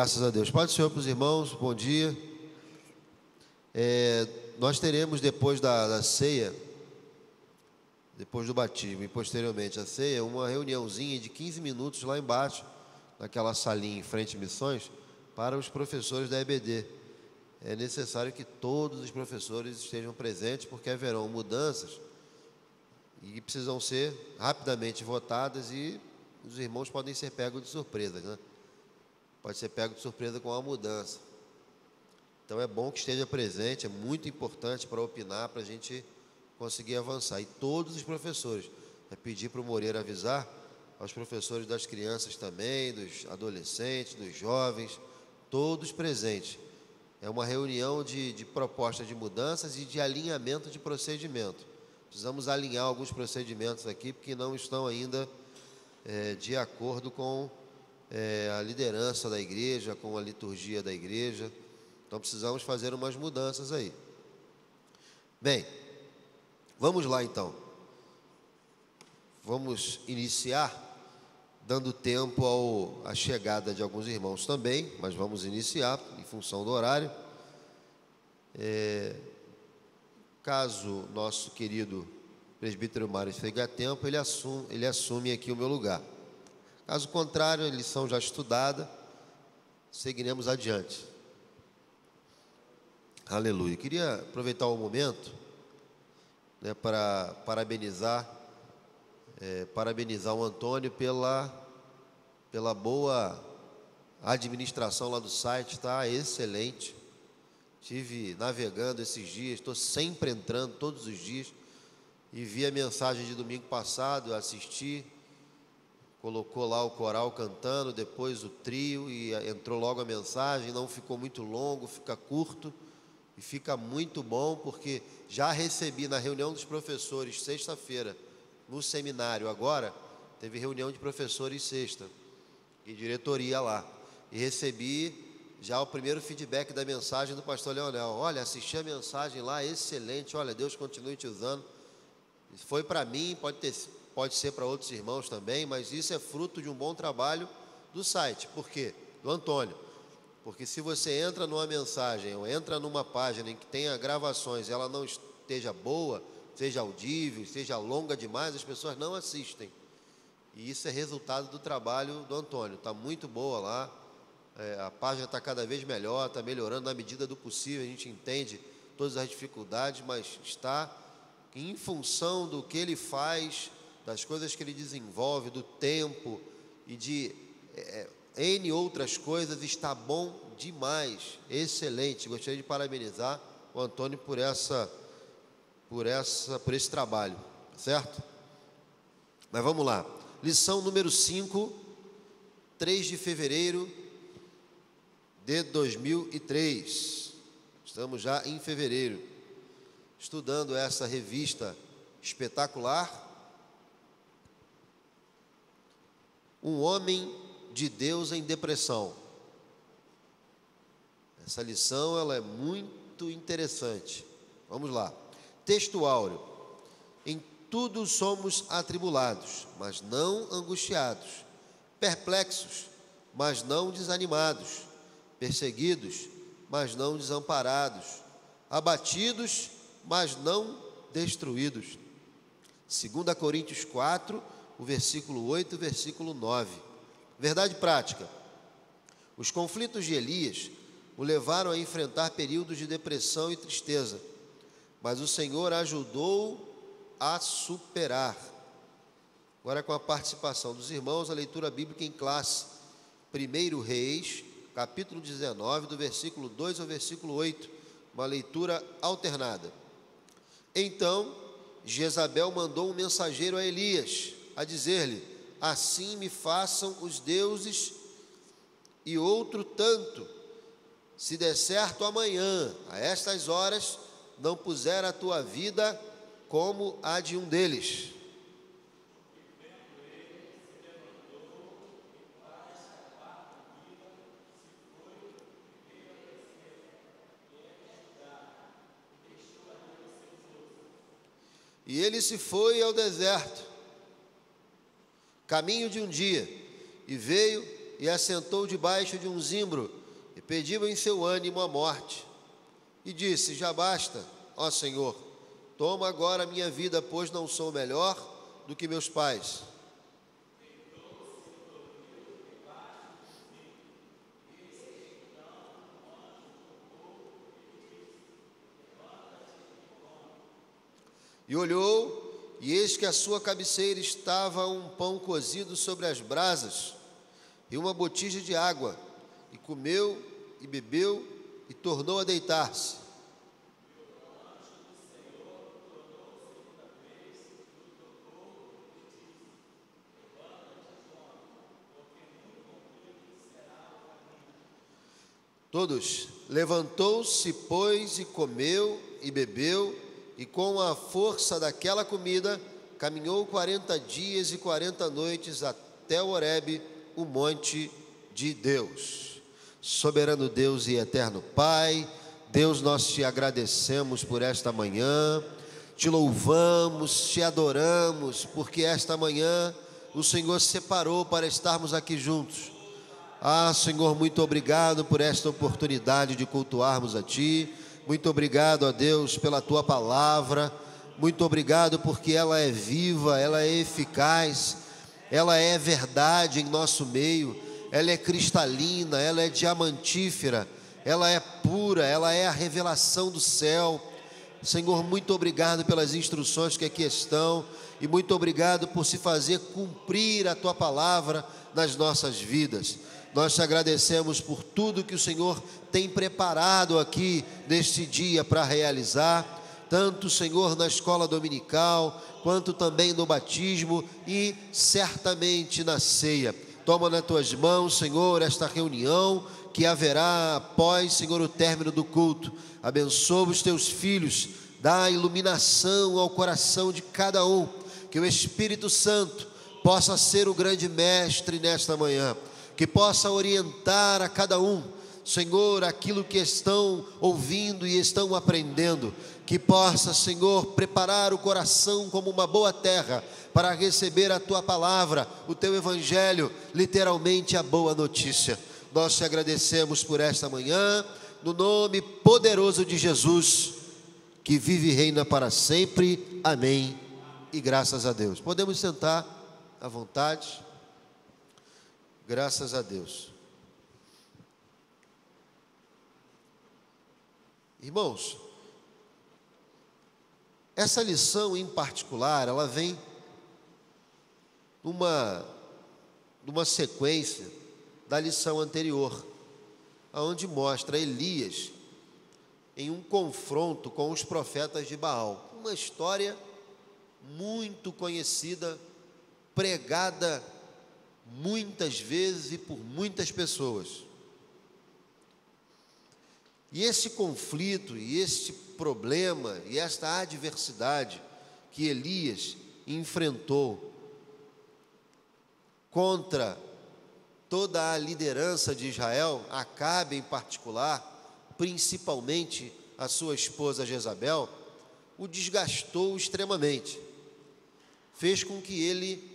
Graças a Deus. Paz do Senhor para os irmãos, bom dia. Nós teremos depois da ceia, depois do batismo e posteriormente à ceia, uma reuniãozinha de 15 minutos lá embaixo, naquela salinha em frente a missões, para os professores da EBD. É necessário que todos os professores estejam presentes, porque haverão mudanças e precisam ser rapidamente votadas e os irmãos podem ser pegos de surpresa, né? Pode ser pego de surpresa com a mudança. Então é bom que esteja presente, é muito importante para opinar, para a gente conseguir avançar. E todos os professores, pedir para o Moreira avisar aos professores das crianças também, dos adolescentes, dos jovens, todos presentes. É uma reunião de propostas de mudanças e de alinhamento de procedimento. Precisamos alinhar alguns procedimentos aqui, porque não estão ainda de acordo com a liderança da igreja, com a liturgia da igreja. Então precisamos fazer umas mudanças aí. Bem, vamos lá então. Vamos iniciar dando tempo à chegada de alguns irmãos também, mas vamos iniciar em função do horário. Caso nosso querido presbítero Mário chegue tempo, ele assume aqui o meu lugar. Caso contrário, a lição já estudada, seguiremos adiante. Aleluia. Queria aproveitar o momento, né, para parabenizar o Antônio pela boa administração lá do site, está excelente. Estive navegando esses dias, estou sempre entrando todos os dias e vi a mensagem de domingo passado, assisti. Colocou lá o coral cantando, depois o trio e entrou logo a mensagem, não ficou muito longo, fica curto e fica muito bom, porque já recebi na reunião dos professores, sexta-feira, no seminário agora, teve reunião de professores sexta e diretoria lá, e recebi já o primeiro feedback da mensagem do pastor Leonel. Olha, assisti a mensagem lá, excelente, olha, Deus continue te usando. Isso foi para mim, pode ser para outros irmãos também, mas isso é fruto de um bom trabalho do site. Por quê? Do Antônio. Porque se você entra numa mensagem ou entra numa página em que tenha gravações e ela não esteja boa, seja audível, seja longa demais, as pessoas não assistem. E isso é resultado do trabalho do Antônio. Está muito boa lá, a página está cada vez melhor, está melhorando na medida do possível, a gente entende todas as dificuldades, mas está em função do que ele faz, das coisas que ele desenvolve, do tempo e de N outras coisas, está bom demais, excelente. Gostaria de parabenizar o Antônio por esse trabalho, certo? Mas vamos lá, lição número 5, 3 de fevereiro de 2003, estamos já em fevereiro, estudando essa revista espetacular, Um Homem de Deus em Depressão. Essa lição ela é muito interessante. Vamos lá. Texto áureo. Em tudo somos atribulados, mas não angustiados, perplexos, mas não desanimados, perseguidos, mas não desamparados, abatidos, mas não destruídos. 2 Coríntios 4, o versículo 8 e o versículo 9. Verdade prática. Os conflitos de Elias o levaram a enfrentar períodos de depressão e tristeza, mas o Senhor ajudou a superar. Agora, com a participação dos irmãos, a leitura bíblica em classe. 1 Reis, capítulo 19, do versículo 2 ao versículo 8, uma leitura alternada. Então, Jezabel mandou um mensageiro a Elias, a dizer-lhe: assim me façam os deuses e outro tanto, se der certo amanhã, a estas horas, não puser a tua vida como a de um deles. E ele se foi ao deserto, caminho de um dia, e veio e assentou debaixo de um zimbro, e pediu em seu ânimo a morte. E disse: já basta, ó Senhor, toma agora a minha vida, pois não sou melhor do que meus pais. E olhou, e eis que à sua cabeceira estava um pão cozido sobre as brasas, e uma botija de água, e comeu, e bebeu, e tornou a deitar-se. Todos. Levantou-se, pois, e comeu, e bebeu, e com a força daquela comida, caminhou 40 dias e 40 noites até Horebe, o monte de Deus. Soberano Deus e eterno Pai, Deus, nós te agradecemos por esta manhã, te louvamos, te adoramos, porque esta manhã o Senhor separou para estarmos aqui juntos. Ah, Senhor, muito obrigado por esta oportunidade de cultuarmos a Ti. Muito obrigado, ó Deus, pela Tua palavra. Muito obrigado porque ela é viva, ela é eficaz, ela é verdade em nosso meio, ela é cristalina, ela é diamantífera, ela é pura, ela é a revelação do céu. Senhor, muito obrigado pelas instruções que aqui estão e muito obrigado por se fazer cumprir a Tua palavra nas nossas vidas. Nós te agradecemos por tudo que o Senhor tem preparado aqui neste dia para realizar, tanto, Senhor, na escola dominical, quanto também no batismo e certamente na ceia. Toma nas tuas mãos, Senhor, esta reunião que haverá após, Senhor, o término do culto. Abençoa os teus filhos, dá iluminação ao coração de cada um, que o Espírito Santo possa ser o grande mestre nesta manhã, que possa orientar a cada um, Senhor, aquilo que estão ouvindo e estão aprendendo, que possa, Senhor, preparar o coração como uma boa terra para receber a Tua palavra, o Teu Evangelho, literalmente a boa notícia. Nós te agradecemos por esta manhã, no nome poderoso de Jesus, que vive e reina para sempre. Amém. E graças a Deus. Podemos sentar à vontade. Graças a Deus. Irmãos, essa lição em particular, ela vem numa sequência da lição anterior, onde mostra Elias em um confronto com os profetas de Baal. Uma história muito conhecida, pregada muitas vezes e por muitas pessoas. E esse conflito, e este problema, e esta adversidade que Elias enfrentou contra toda a liderança de Israel, Acabe em particular, principalmente a sua esposa Jezabel, o desgastou extremamente. Fez com que ele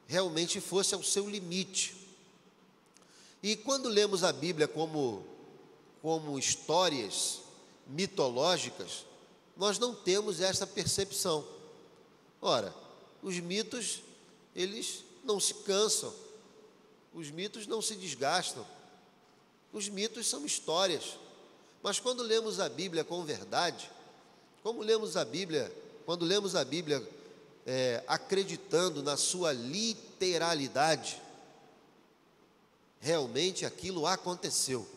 realmente fosse ao seu limite. E quando lemos a Bíblia como histórias mitológicas, nós não temos essa percepção. Ora, os mitos, eles não se cansam, os mitos não se desgastam, os mitos são histórias. Mas quando lemos a Bíblia com verdade, quando lemos a Bíblia acreditando na sua literalidade, realmente aquilo aconteceu.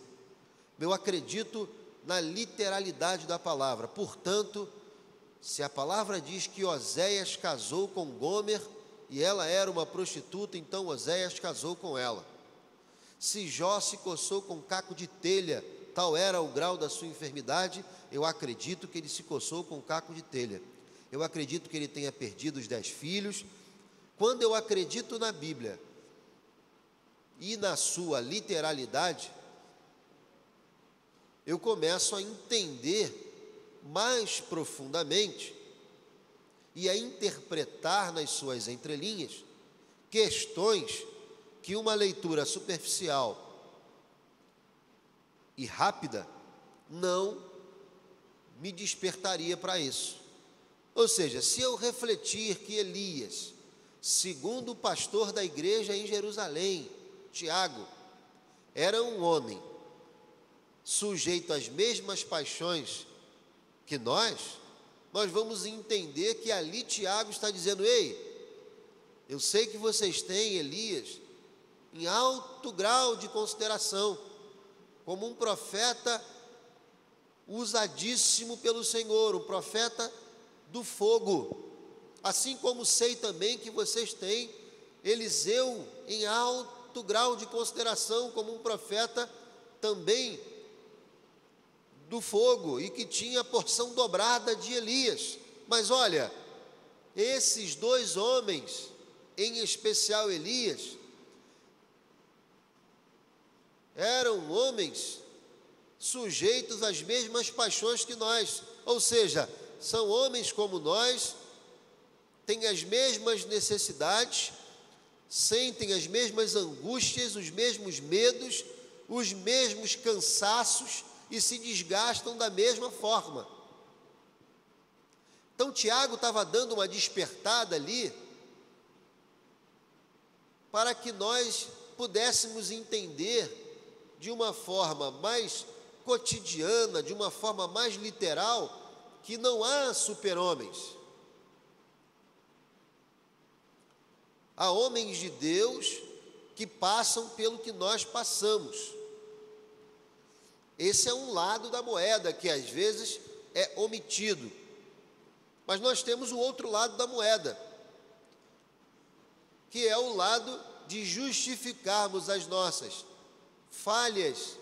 Eu acredito na literalidade da palavra. Portanto, se a palavra diz que Oséias casou com Gomer e ela era uma prostituta, então Oséias casou com ela. Se Jó se coçou com caco de telha, tal era o grau da sua enfermidade, eu acredito que ele se coçou com caco de telha. Eu acredito que ele tenha perdido os 10 filhos. Quando eu acredito na Bíblia e na sua literalidade, eu começo a entender mais profundamente e a interpretar nas suas entrelinhas questões que uma leitura superficial e rápida não me despertaria para isso. Ou seja, se eu refletir que Elias, segundo o pastor da igreja em Jerusalém, Tiago, era um homem sujeito às mesmas paixões que nós vamos entender que ali Tiago está dizendo: ei, eu sei que vocês têm Elias em alto grau de consideração, como um profeta usadíssimo pelo Senhor, um profeta do fogo, assim como sei também que vocês têm Eliseu em alto grau de consideração, como um profeta também do fogo, e que tinha a porção dobrada de Elias. Mas olha, esses dois homens, em especial Elias, eram homens sujeitos às mesmas paixões que nós, ou seja, são homens como nós, têm as mesmas necessidades, sentem as mesmas angústias, os mesmos medos, os mesmos cansaços e se desgastam da mesma forma. Então Tiago estava dando uma despertada ali para que nós pudéssemos entender de uma forma mais cotidiana, de uma forma mais literal, que não há super-homens. Há homens de Deus que passam pelo que nós passamos. Esse é um lado da moeda que às vezes é omitido. Mas nós temos o outro lado da moeda, que é o lado de justificarmos as nossas falhas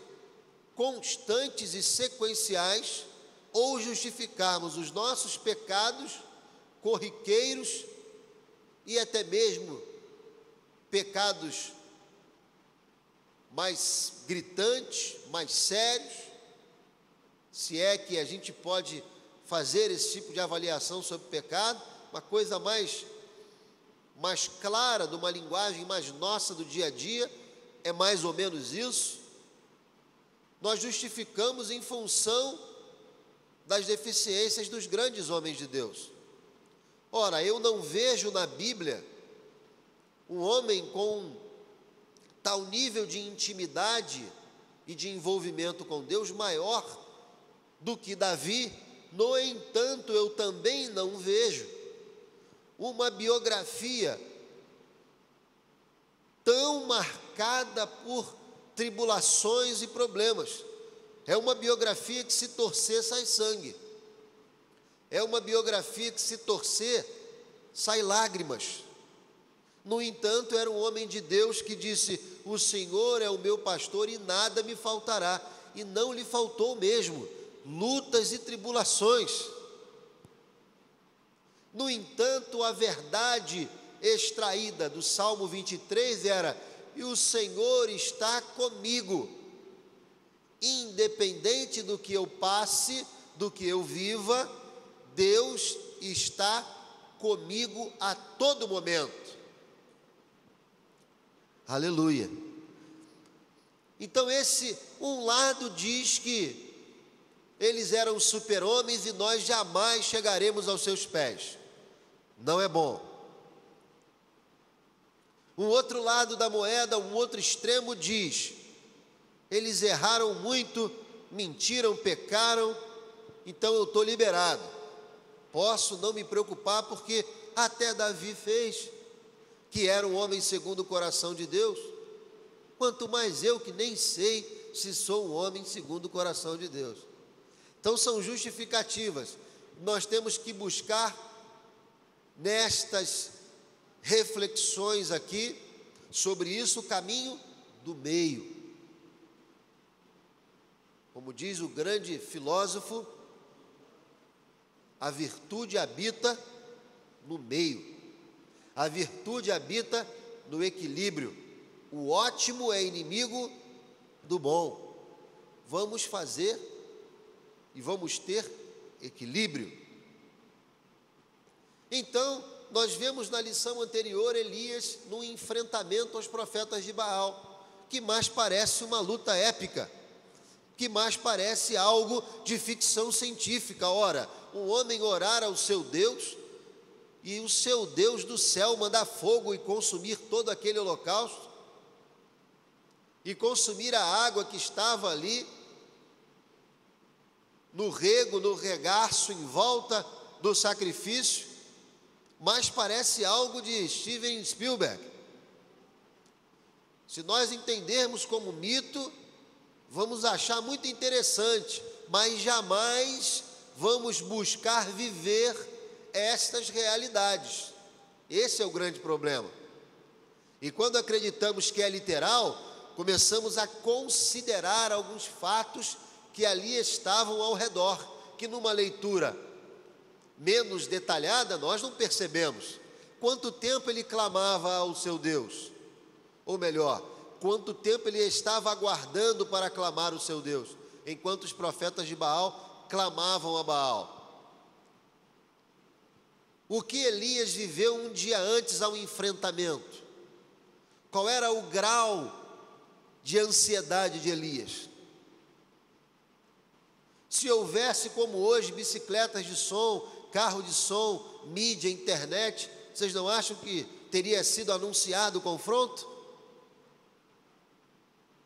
constantes e sequenciais, ou justificarmos os nossos pecados corriqueiros e até mesmo pecados mais gritantes, mais sérios, se é que a gente pode fazer esse tipo de avaliação sobre o pecado, uma coisa mais clara, de uma linguagem mais nossa do dia a dia, é mais ou menos isso. Nós justificamos em função das deficiências dos grandes homens de Deus. Ora, eu não vejo na Bíblia um homem com tal nível de intimidade e de envolvimento com Deus maior do que Davi. No entanto, eu também não vejo uma biografia tão marcada por tribulações e problemas. É uma biografia que, se torcer, sai sangue. É uma biografia que, se torcer, sai lágrimas. No entanto, era um homem de Deus que disse: o Senhor é o meu pastor e nada me faltará. E não lhe faltou mesmo lutas e tribulações. No entanto, a verdade extraída do Salmo 23 era: e o Senhor está comigo, independente do que eu passe, do que eu viva, Deus está comigo a todo momento. Aleluia. Então um lado diz que eles eram super-homens e nós jamais chegaremos aos seus pés. Não é bom. Um outro lado da moeda, um outro extremo diz: eles erraram muito, mentiram, pecaram, então eu estou liberado. Posso não me preocupar porque até Davi fez, que era um homem segundo o coração de Deus. Quanto mais eu, que nem sei se sou um homem segundo o coração de Deus. Então são justificativas. Nós temos que buscar nestas reflexões aqui sobre isso o caminho do meio. Como diz o grande filósofo, a virtude habita no meio. A virtude habita no equilíbrio. O ótimo é inimigo do bom. Vamos fazer e vamos ter equilíbrio. Então, nós vemos na lição anterior Elias no enfrentamento aos profetas de Baal, que mais parece uma luta épica, que mais parece algo de ficção científica. Ora, um homem orar ao seu Deus, e o seu Deus do céu mandar fogo e consumir todo aquele holocausto, e consumir a água que estava ali, no rego, no regaço, em volta do sacrifício, mas parece algo de Steven Spielberg. Se nós entendermos como mito, vamos achar muito interessante, mas jamais vamos buscar viver estas realidades. Esse é o grande problema. E quando acreditamos que é literal, começamos a considerar alguns fatos que ali estavam ao redor, que numa leitura menos detalhada nós não percebemos. Quanto tempo ele clamava ao seu Deus? Ou melhor, quanto tempo ele estava aguardando para clamar o seu Deus, enquanto os profetas de Baal clamavam a Baal? O que Elias viveu um dia antes ao enfrentamento? Qual era o grau de ansiedade de Elias? Se houvesse, como hoje, bicicletas de som, carro de som, mídia, internet, vocês não acham que teria sido anunciado o confronto?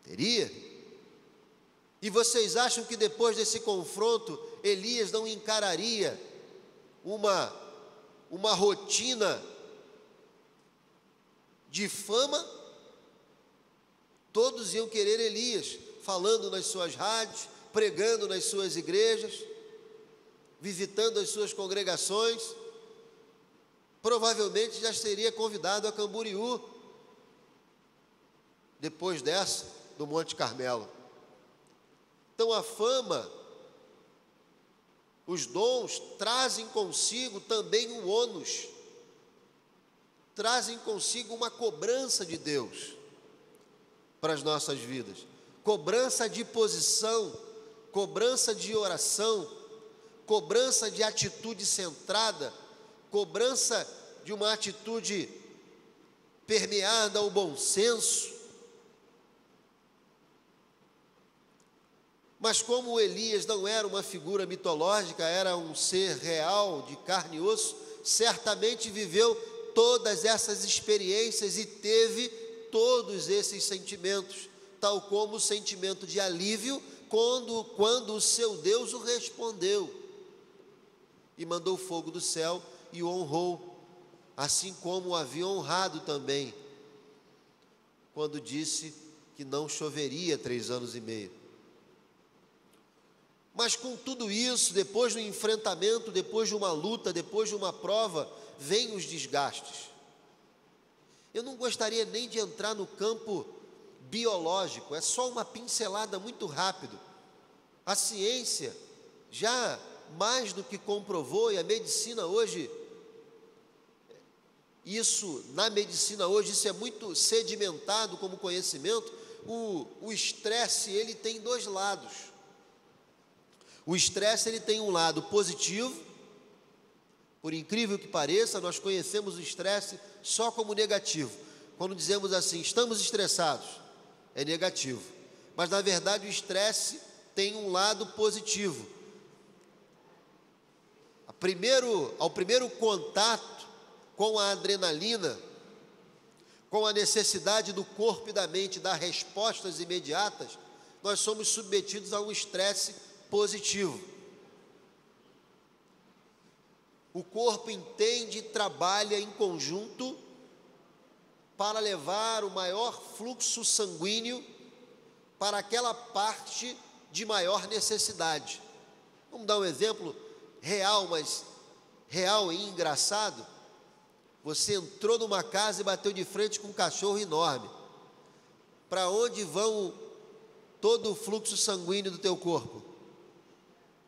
Teria. E vocês acham que depois desse confronto, Elias não encararia uma rotina de fama? Todos iam querer Elias, falando nas suas rádios, pregando nas suas igrejas, visitando as suas congregações. Provavelmente já seria convidado a Camboriú, depois dessa, do Monte Carmelo. Então a fama, os dons, trazem consigo também um ônus, trazem consigo uma cobrança de Deus para as nossas vidas, cobrança de posição, cobrança de oração, cobrança de atitude centrada, cobrança de uma atitude permeada ao bom senso. Mas como Elias não era uma figura mitológica, era um ser real, de carne e osso, certamente viveu todas essas experiências e teve todos esses sentimentos, tal como o sentimento de alívio quando o seu Deus o respondeu e mandou fogo do céu e o honrou, assim como o havia honrado também quando disse que não choveria 3 anos e meio. Mas com tudo isso, depois do enfrentamento, depois de uma luta, depois de uma prova, vêm os desgastes. Eu não gostaria nem de entrar no campo biológico, é só uma pincelada muito rápido. A ciência já mais do que comprovou, e a medicina hoje, na medicina hoje, isso é muito sedimentado como conhecimento. O estresse, ele tem 2 lados. O estresse, ele tem um lado positivo. Por incrível que pareça, nós conhecemos o estresse só como negativo. Quando dizemos assim, estamos estressados, é negativo. Mas, na verdade, o estresse tem um lado positivo. Ao primeiro contato com a adrenalina, com a necessidade do corpo e da mente dar respostas imediatas, nós somos submetidos a um estresse positivo. O corpo entende e trabalha em conjunto para levar o maior fluxo sanguíneo para aquela parte de maior necessidade. Vamos dar um exemplo real, mas real e engraçado. Você entrou numa casa e bateu de frente com um cachorro enorme. Para onde vão todo o fluxo sanguíneo do teu corpo?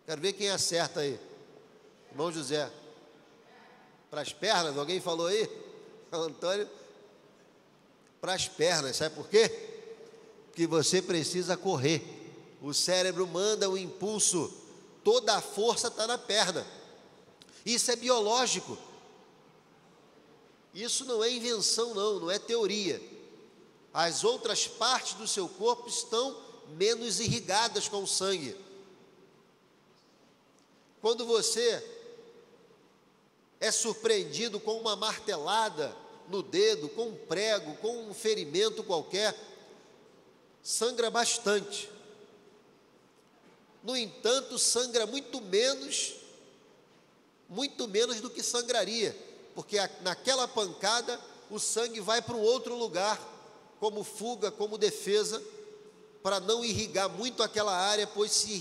Quero ver quem acerta aí. Irmão José. Para as pernas, alguém falou aí? Antônio. Para as pernas, sabe por quê? Porque você precisa correr. O cérebro manda um impulso, toda a força está na perna. Isso é biológico. Isso não é invenção, não é teoria. As outras partes do seu corpo estão menos irrigadas com o sangue. Quando você é surpreendido com uma martelada no dedo, com um prego, com um ferimento qualquer, sangra bastante. No entanto, sangra muito menos do que sangraria, porque naquela pancada o sangue vai para um outro lugar, como fuga, como defesa, para não irrigar muito aquela área, pois se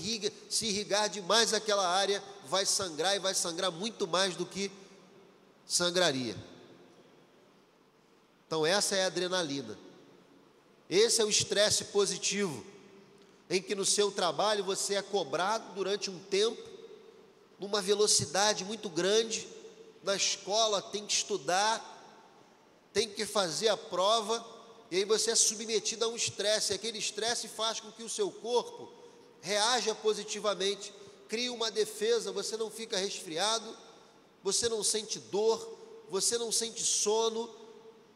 irrigar demais aquela área, vai sangrar e vai sangrar muito mais do que sangraria. Então essa é a adrenalina. Esse é o estresse positivo, em que no seu trabalho você é cobrado durante um tempo, numa velocidade muito grande, na escola tem que estudar, tem que fazer a prova, e aí você é submetido a um estresse. Aquele estresse faz com que o seu corpo reaja positivamente, crie uma defesa, você não fica resfriado, você não sente dor, você não sente sono,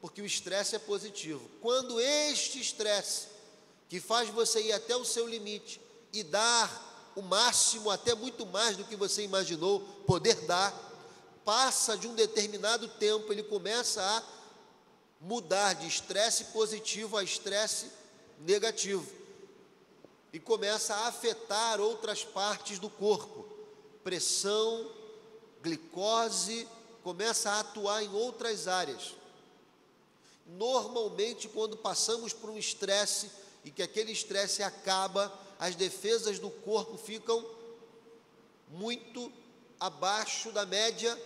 porque o estresse é positivo. Quando este estresse, que faz você ir até o seu limite e dar o máximo, até muito mais do que você imaginou poder dar, passa de um determinado tempo, ele começa a mudar de estresse positivo a estresse negativo e começa a afetar outras partes do corpo, pressão, glicose, começa a atuar em outras áreas. Normalmente, quando passamos por um estresse e que aquele estresse acaba, as defesas do corpo ficam muito abaixo da média,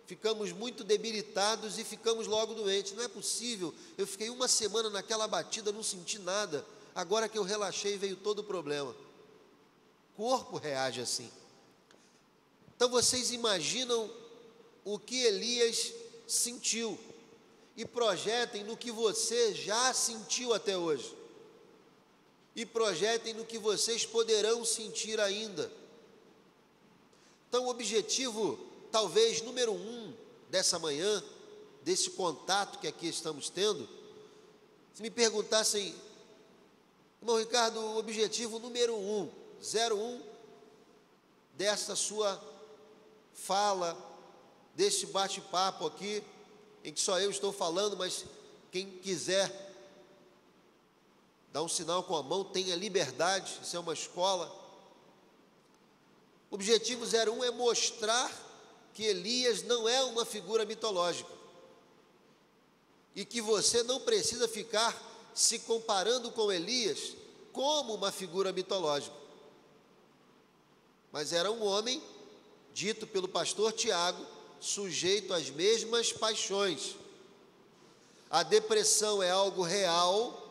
ficamos muito debilitados e ficamos logo doentes. Não é possível, eu fiquei uma semana naquela batida, não senti nada, agora que eu relaxei veio todo o problema. O corpo reage assim. Então vocês imaginam o que Elias sentiu e projetem no que você já sentiu até hoje, e projetem no que vocês poderão sentir ainda. Então o objetivo, talvez número 1 dessa manhã, desse contato que aqui estamos tendo, se me perguntassem, irmão Ricardo, o objetivo número 1, 01 dessa sua fala, deste bate-papo aqui, em que só eu estou falando, mas quem quiser dar um sinal com a mão, tenha liberdade, isso é uma escola. O objetivo 01 é mostrar que Elias não é uma figura mitológica e que você não precisa ficar se comparando com Elias como uma figura mitológica, mas era um homem, dito pelo pastor Tiago, sujeito às mesmas paixões. A depressão é algo real,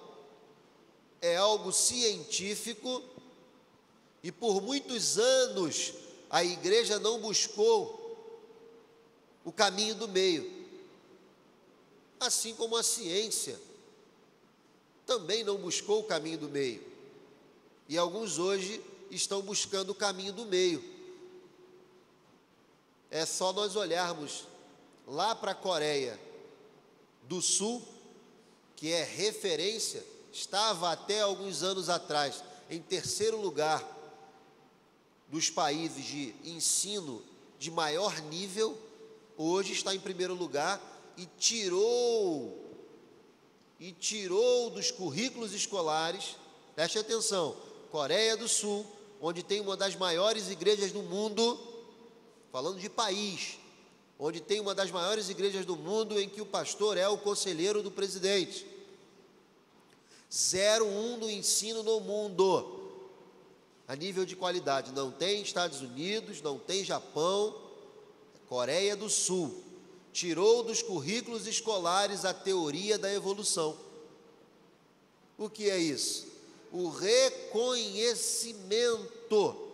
é algo científico, e por muitos anos a igreja não buscou o caminho do meio, assim como a ciência também não buscou o caminho do meio, e alguns hoje estão buscando o caminho do meio. É só nós olharmos lá para a Coreia do Sul, que é referência, estava até alguns anos atrás em terceiro lugar dos países de ensino de maior nível, hoje está em primeiro lugar e tirou dos currículos escolares, preste atenção, Coreia do Sul, onde tem uma das maiores igrejas do mundo, falando de país, onde tem uma das maiores igrejas do mundo, em que o pastor é o conselheiro do presidente. 01 no ensino no mundo, a nível de qualidade. Não tem Estados Unidos, não tem Japão, Coreia do Sul. Tirou dos currículos escolares a teoria da evolução. O que é isso? O reconhecimento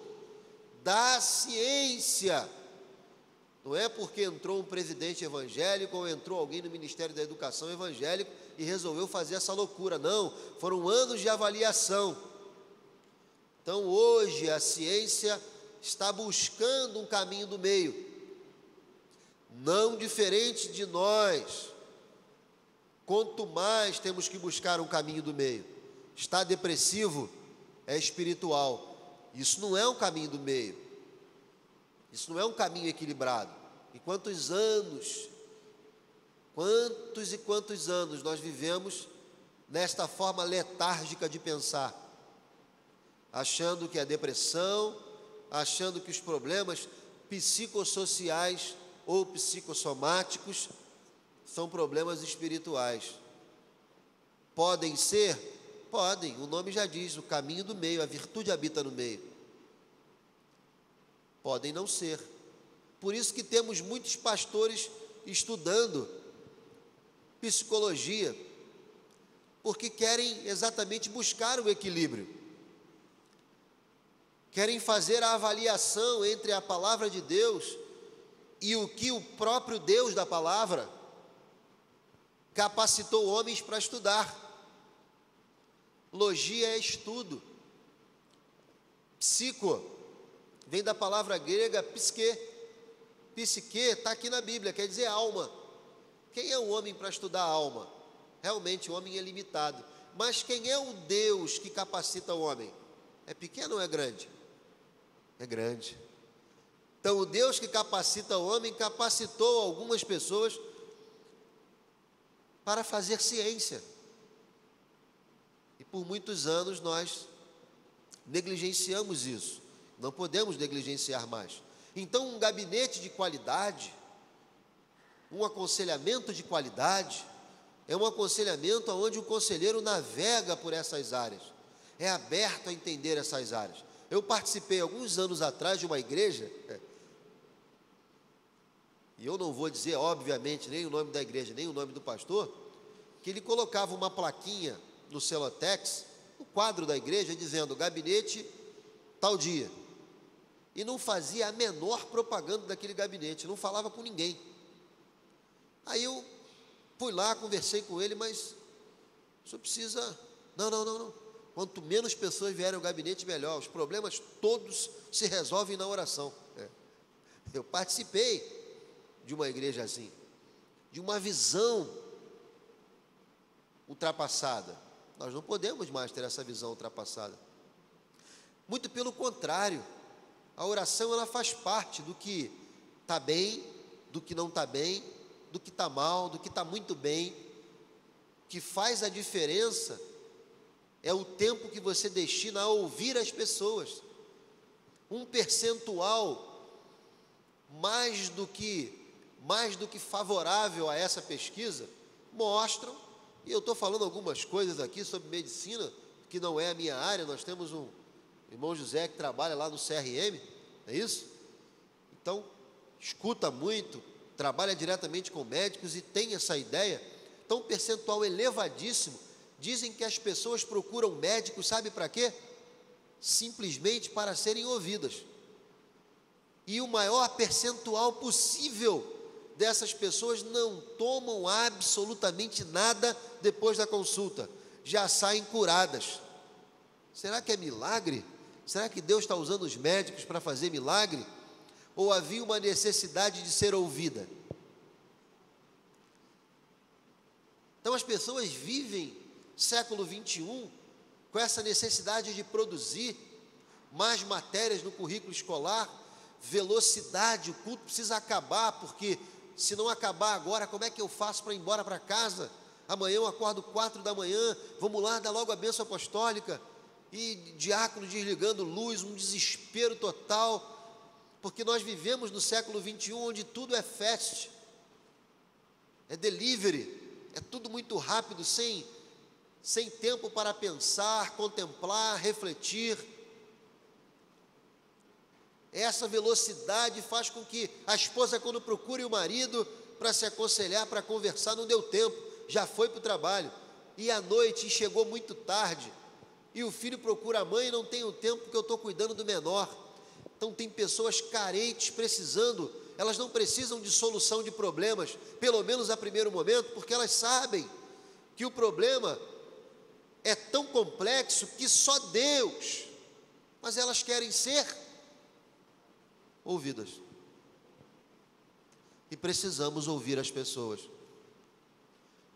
da ciência. Não é porque entrou um presidente evangélico ou entrou alguém no Ministério da Educação evangélico e resolveu fazer essa loucura, não. Foram anos de avaliação. Então hoje a ciência está buscando um caminho do meio, não diferente de nós, quanto mais temos que buscar um caminho do meio. Estar depressivo é espiritual. Isso não é um caminho do meio. Isso não é um caminho equilibrado. E quantos e quantos anos nós vivemos nesta forma letárgica de pensar, achando que a depressão, achando que os problemas psicossociais ou psicossomáticos são problemas espirituais. Podem ser? Podem, o nome já diz, o caminho do meio, a virtude habita no meio. Podem não ser. Por isso que temos muitos pastores estudando psicologia, porque querem exatamente buscar o equilíbrio. Querem fazer a avaliação entre a palavra de Deus e o que o próprio Deus da palavra capacitou homens para estudar. Logia é estudo. Psico vem da palavra grega psique. Psique está aqui na Bíblia, quer dizer alma. Quem é o homem para estudar a alma? Realmente o homem é limitado. Mas quem é o Deus que capacita o homem? É pequeno ou é grande? É grande. Então o Deus que capacita o homem capacitou algumas pessoas para fazer ciência. E por muitos anos nós negligenciamos isso. Não podemos negligenciar mais. Então um gabinete de qualidade, um aconselhamento de qualidade, é um aconselhamento onde o conselheiro navega por essas áreas, é aberto a entender essas áreas. Eu participei alguns anos atrás de uma igreja, e eu não vou dizer, obviamente, nem o nome da igreja, nem o nome do pastor, que ele colocava uma plaquinha no celotex, no quadro da igreja, dizendo, gabinete tal dia. E não fazia a menor propaganda daquele gabinete, não falava com ninguém. Aí eu fui lá, conversei com ele, mas o senhor precisa... Não. Quanto menos pessoas vierem ao gabinete, melhor. Os problemas todos se resolvem na oração. Eu participei de uma igreja assim, de uma visão ultrapassada. Nós não podemos mais ter essa visão ultrapassada. Muito pelo contrário, a oração ela faz parte do que está bem, do que não está bem, do que está mal, do que está muito bem. O que faz a diferença é o tempo que você destina a ouvir as pessoas. Um percentual mais do que favorável a essa pesquisa mostram, e eu estou falando algumas coisas aqui sobre medicina, que não é a minha área. Nós temos um irmão José que trabalha lá no CRM, não é isso? Então, escuta muito, trabalha diretamente com médicos e tem essa ideia. Então, um percentual elevadíssimo. Dizem que as pessoas procuram médicos, sabe para quê? Simplesmente para serem ouvidas. E o maior percentual possível dessas pessoas não tomam absolutamente nada depois da consulta. Já saem curadas. Será que é milagre? Será que Deus está usando os médicos para fazer milagre? Ou havia uma necessidade de ser ouvida? Então as pessoas vivem século 21 com essa necessidade de produzir mais matérias no currículo escolar, velocidade, o culto precisa acabar, porque se não acabar agora, como é que eu faço para ir embora para casa? Amanhã eu acordo 4 da manhã, vamos lá, dar logo a bênção apostólica, e diácono desligando luz, um desespero total, porque nós vivemos no século 21, onde tudo é fast, é delivery, é tudo muito rápido, sem tempo para pensar, contemplar, refletir. Essa velocidade faz com que a esposa, quando procure o marido para se aconselhar, para conversar, não deu tempo, já foi para o trabalho, e à noite chegou muito tarde, e o filho procura a mãe e não tem o tempo porque eu estou cuidando do menor. Então tem pessoas carentes precisando, elas não precisam de solução de problemas, pelo menos a primeiro momento, porque elas sabem que o problema é tão complexo que só Deus, mas elas querem ser ouvidas. E precisamos ouvir as pessoas.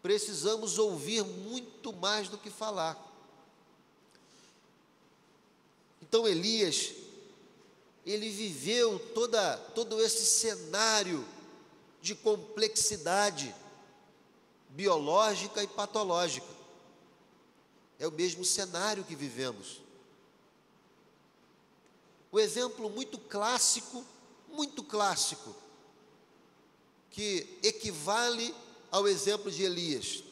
precisamos ouvir muito mais do que falar. Então Elias, ele viveu todo esse cenário de complexidade biológica e patológica. É o mesmo cenário que vivemos. O exemplo muito clássico, que equivale ao exemplo de Elias.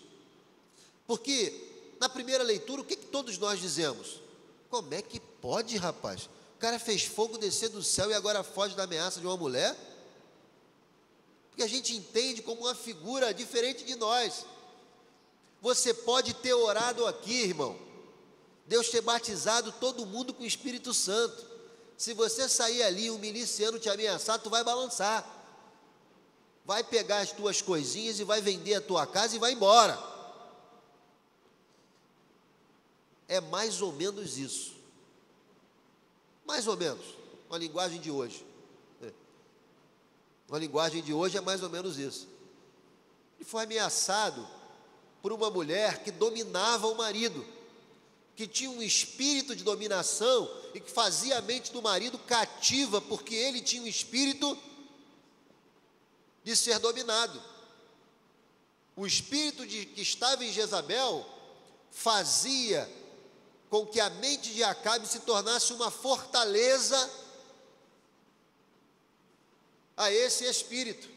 Porque, na primeira leitura, o que todos nós dizemos? Como é que pode, rapaz? O cara fez fogo descer do céu e agora foge da ameaça de uma mulher? Porque a gente entende como uma figura diferente de nós. Você pode ter orado aqui, irmão, Deus ter batizado todo mundo com o Espírito Santo. Se você sair ali e um miliciano te ameaçar, tu vai balançar. Vai pegar as tuas coisinhas e vai vender a tua casa e vai embora. É mais ou menos isso. Mais ou menos, uma linguagem de hoje. Uma linguagem de hoje é mais ou menos isso. Ele foi ameaçado por uma mulher que dominava o marido, que tinha um espírito de dominação e que fazia a mente do marido cativa, porque ele tinha um espírito de ser dominado. O espírito que estava em Jezabel fazia com que a mente de Acabe se tornasse uma fortaleza a esse espírito.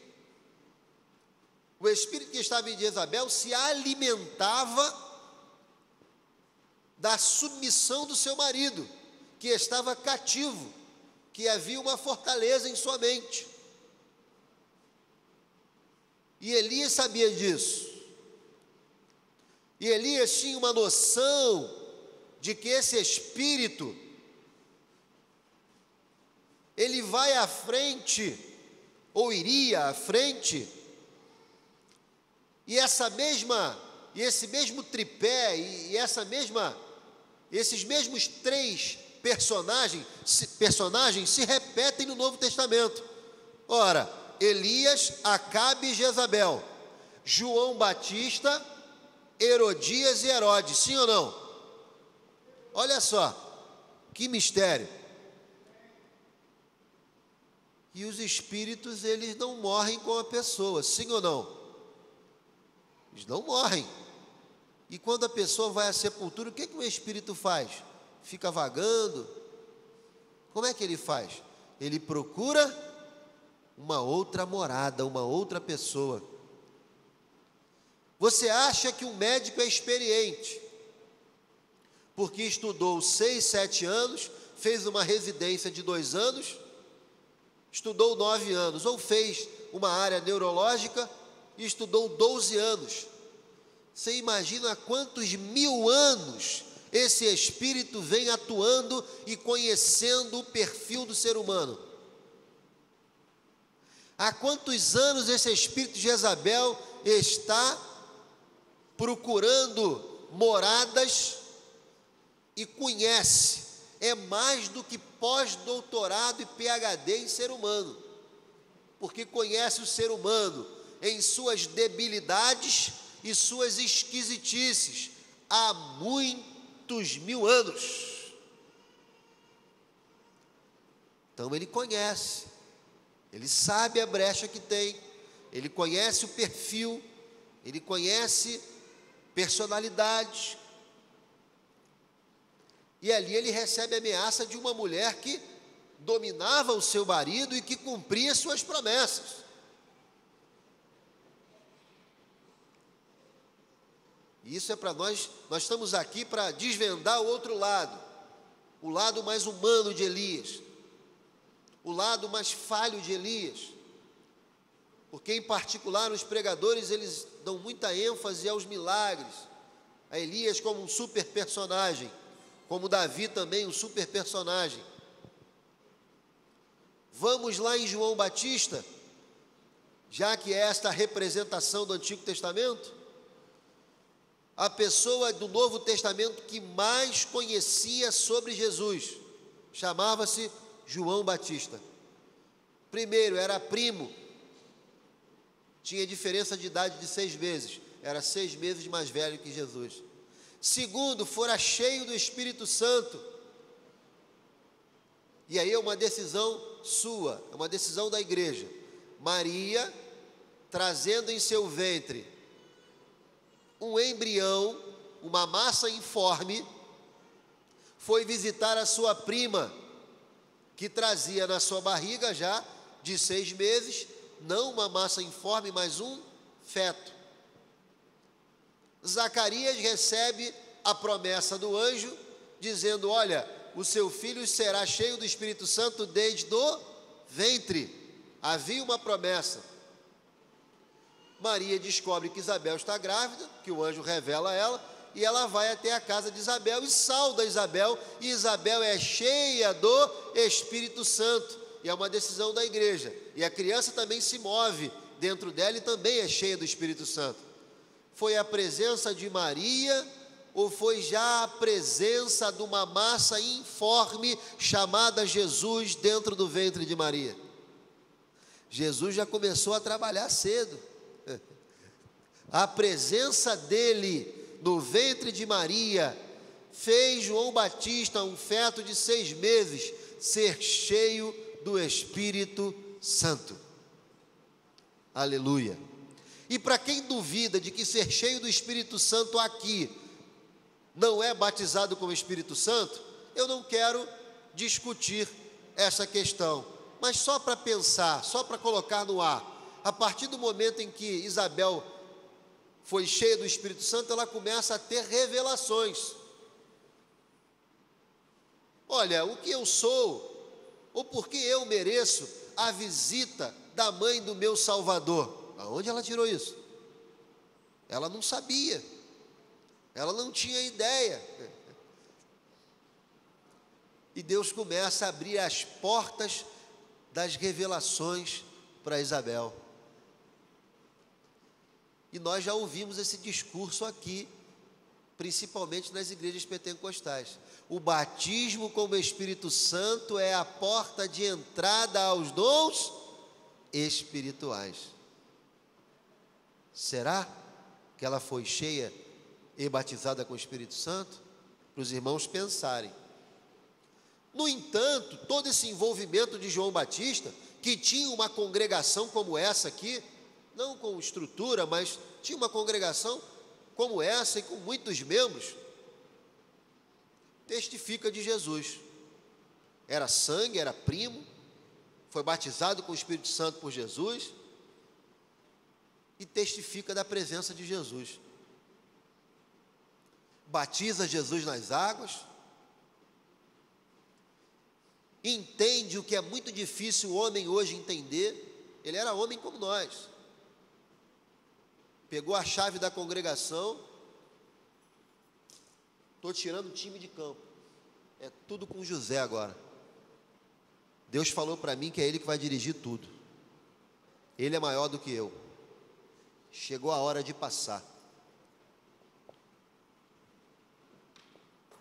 O espírito que estava em Jezabel se alimentava da submissão do seu marido, que estava cativo, que havia uma fortaleza em sua mente. E Elias sabia disso. E Elias tinha uma noção de que esse espírito, ele vai à frente, ou iria à frente, e esse mesmo tripé, esses mesmos três personagens se repetem no Novo Testamento. Ora, Elias, Acabe e Jezabel, João Batista, Herodias e Herodes, sim ou não? Olha só, que mistério. E os espíritos, eles não morrem com a pessoa, sim ou não? Eles não morrem. E quando a pessoa vai à sepultura, o que o espírito faz? Fica vagando? Como é que ele faz? Ele procura uma outra morada, uma outra pessoa. Você acha que um médico é experiente, porque estudou 6, 7 anos, fez uma residência de 2 anos, estudou 9 anos, ou fez uma área neurológica e estudou 12 anos. Você imagina há quantos 1000 anos esse espírito vem atuando e conhecendo o perfil do ser humano? Há quantos anos esse espírito de Jezabel está procurando moradas e conhece? É mais do que pós-doutorado e PhD em ser humano, porque conhece o ser humano em suas debilidades e suas esquisitices há muitos 1000 anos. Então ele conhece, ele sabe a brecha que tem, ele conhece o perfil, ele conhece personalidades. E ali ele recebe a ameaça de uma mulher que dominava o seu marido e que cumpria suas promessas. E isso é para nós estamos aqui para desvendar o outro lado, o lado mais humano de Elias, o lado mais falho de Elias, porque em particular os pregadores, eles dão muita ênfase aos milagres, a Elias como um super personagem, como Davi também um super personagem. Vamos lá em João Batista, já que é esta a representação do Antigo Testamento, a pessoa do Novo Testamento que mais conhecia sobre Jesus, chamava-se João Batista. Primeiro, era primo, tinha diferença de idade de 6 meses, era 6 meses mais velho que Jesus. Segundo, fora cheio do Espírito Santo. E aí é uma decisão sua, é uma decisão da igreja. Maria, trazendo em seu ventre um embrião, uma massa informe, foi visitar a sua prima, que trazia na sua barriga já de 6 meses, não uma massa informe, mas um feto. Zacarias recebe a promessa do anjo, dizendo: olha, o seu filho será cheio do Espírito Santo desde o ventre. Havia uma promessa. Maria descobre que Isabel está grávida, que o anjo revela a ela, e ela vai até a casa de Isabel e sauda Isabel, e Isabel é cheia do Espírito Santo, e é uma decisão da igreja, e a criança também se move dentro dela e também é cheia do Espírito Santo. Foi a presença de Maria, ou foi já a presença de uma massa informe chamada Jesus dentro do ventre de Maria? Jesus já começou a trabalhar cedo. A presença dele no ventre de Maria fez João Batista, um feto de 6 meses, ser cheio do Espírito Santo. Aleluia. E para quem duvida de que ser cheio do Espírito Santo aqui não é batizado com o Espírito Santo, eu não quero discutir essa questão, mas só para pensar, só para colocar no ar. A partir do momento em que Isabel foi cheia do Espírito Santo, ela começa a ter revelações. Olha, o que eu sou, ou por que eu mereço a visita da mãe do meu Salvador? Aonde ela tirou isso? Ela não sabia, ela não tinha ideia. E Deus começa a abrir as portas das revelações para Isabel. E nós já ouvimos esse discurso aqui, principalmente nas igrejas pentecostais. O batismo com o Espírito Santo é a porta de entrada aos dons espirituais. Será que ela foi cheia e batizada com o Espírito Santo? Para os irmãos pensarem. No entanto, todo esse envolvimento de João Batista, que tinha uma congregação como essa aqui, não com estrutura, mas tinha uma congregação como essa e com muitos membros, testifica de Jesus. Era sangue, era primo, foi batizado com o Espírito Santo por Jesus e testifica da presença de Jesus. Batiza Jesus nas águas, entende o que é muito difícil o homem hoje entender. Ele era homem como nós. Pegou a chave da congregação, estou tirando o time de campo, é tudo com José agora. Deus falou para mim que é ele que vai dirigir tudo, ele é maior do que eu, chegou a hora de passar.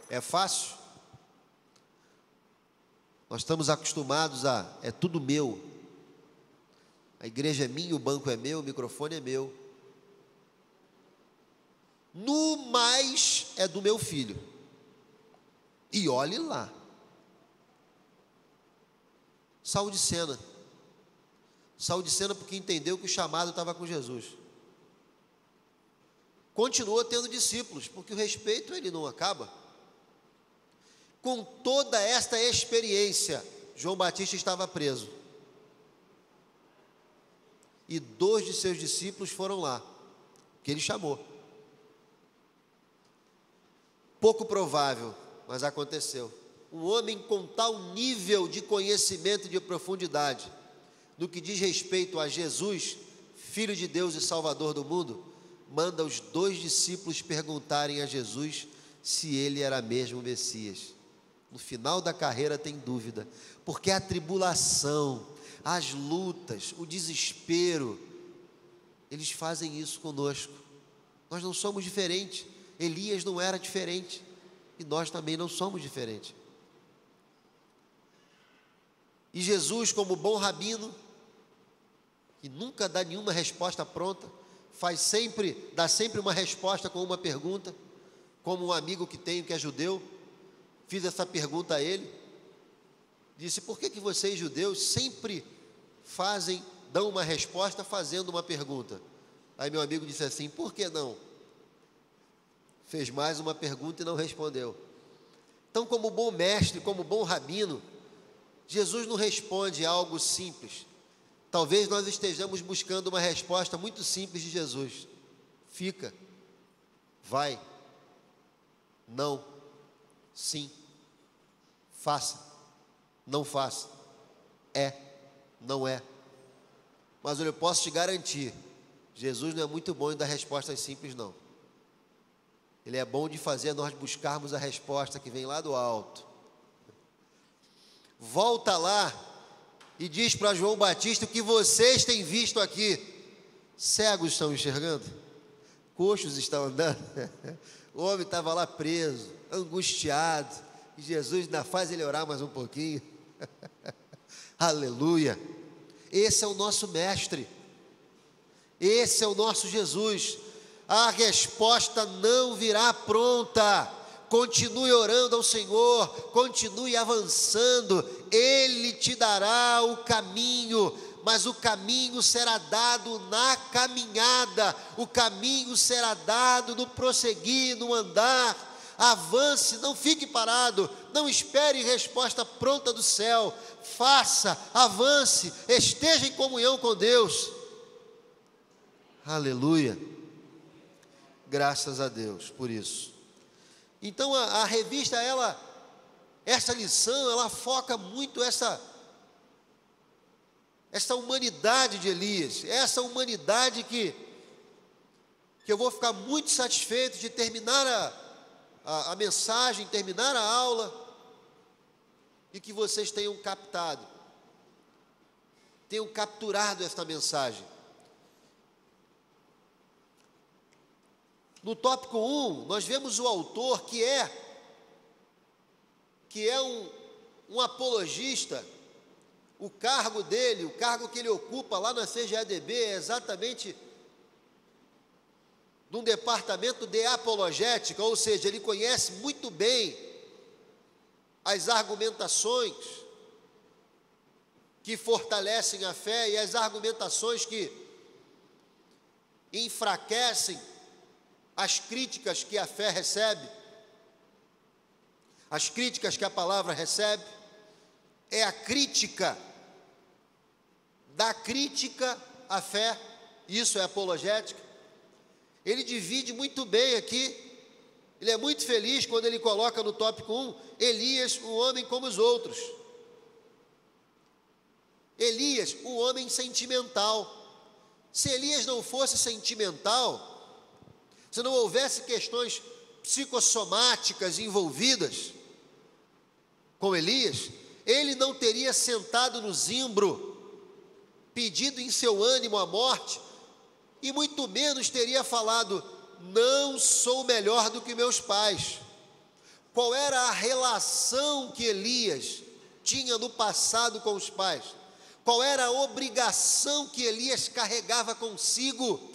É fácil? Nós estamos acostumados a, é tudo meu, a igreja é minha, o banco é meu, o microfone é meu. No mais é do meu filho. E olhe lá. Saiu de cena. Saiu de cena porque entendeu que o chamado estava com Jesus. Continua tendo discípulos, porque o respeito ele não acaba. Com toda esta experiência, João Batista estava preso. E 2 de seus discípulos foram lá, que ele chamou. Pouco provável, mas aconteceu. Um homem com tal nível de conhecimento e de profundidade, no que diz respeito a Jesus, Filho de Deus e Salvador do mundo, manda os 2 discípulos perguntarem a Jesus se ele era mesmo o Messias. No final da carreira tem dúvida, porque a tribulação, as lutas, o desespero, eles fazem isso conosco. Nós não somos diferentes. Elias não era diferente, e nós também não somos diferentes. E Jesus, como bom rabino, que nunca dá nenhuma resposta pronta, dá sempre uma resposta com uma pergunta, como um amigo que tenho que é judeu, fiz essa pergunta a ele, disse: por que vocês judeus sempre dão uma resposta fazendo uma pergunta? Aí meu amigo disse assim: por que não? Fez mais uma pergunta e não respondeu. Então, como bom mestre, como bom rabino, Jesus não responde algo simples. Talvez nós estejamos buscando uma resposta muito simples de Jesus: fica, vai, não, sim, faça, não faça, não é. Mas eu posso te garantir, Jesus não é muito bom em dar respostas simples, não. Ele é bom de fazer nós buscarmos a resposta que vem lá do alto. Volta lá e diz para João Batista: o que vocês têm visto aqui. Cegos estão enxergando, coxos estão andando. O homem estava lá preso, angustiado, e Jesus ainda faz ele orar mais um pouquinho. Aleluia. Esse é o nosso mestre, esse é o nosso Jesus. A resposta não virá pronta. Continue orando ao Senhor, continue avançando, Ele te dará o caminho, mas o caminho será dado na caminhada, o caminho será dado no prosseguir, no andar. Avance, não fique parado, não espere resposta pronta do céu, faça, avance, esteja em comunhão com Deus. Aleluia. Graças a Deus por isso. Então a revista, essa lição, ela foca muito essa humanidade de Elias, essa humanidade que eu vou ficar muito satisfeito de terminar a mensagem, terminar a aula, e que vocês tenham capturado esta mensagem. No tópico 1, nós vemos o autor que é um apologista. O cargo dele, o cargo que ele ocupa lá na CGADB é exatamente num departamento de apologética, ou seja, ele conhece muito bem as argumentações que fortalecem a fé e as argumentações que enfraquecem as críticas que a fé recebe, as críticas que a palavra recebe. É a crítica da crítica à fé, isso é apologética. Ele divide muito bem aqui, ele é muito feliz quando ele coloca no tópico 1, Elias, um homem como os outros. Elias, um homem sentimental. Se Elias não fosse sentimental, se não houvesse questões psicossomáticas envolvidas com Elias, ele não teria sentado no zimbro, pedido em seu ânimo a morte, e muito menos teria falado: não sou melhor do que meus pais. Qual era a relação que Elias tinha no passado com os pais? Qual era a obrigação que Elias carregava consigo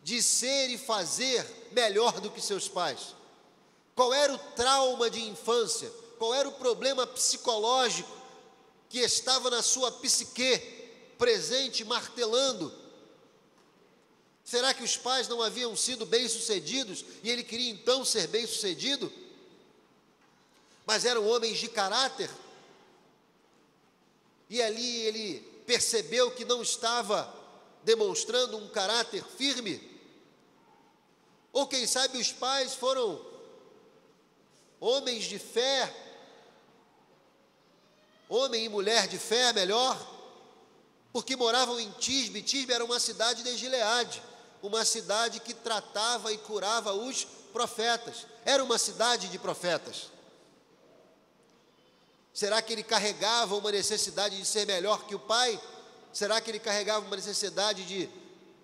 de ser e fazer melhor do que seus pais? Qual era o trauma de infância? Qual era o problema psicológico que estava na sua psique, presente, martelando? Será que os pais não haviam sido bem-sucedidos e ele queria então ser bem-sucedido? Mas eram homens de caráter? E ali ele percebeu que não estava demonstrando um caráter firme? Ou quem sabe os pais foram homens de fé, homem e mulher de fé, melhor, porque moravam em Tisbe. Tisbe era uma cidade de Gileade, uma cidade que tratava e curava os profetas, era uma cidade de profetas. Será que ele carregava uma necessidade de ser melhor que o pai? Será que ele carregava uma necessidade de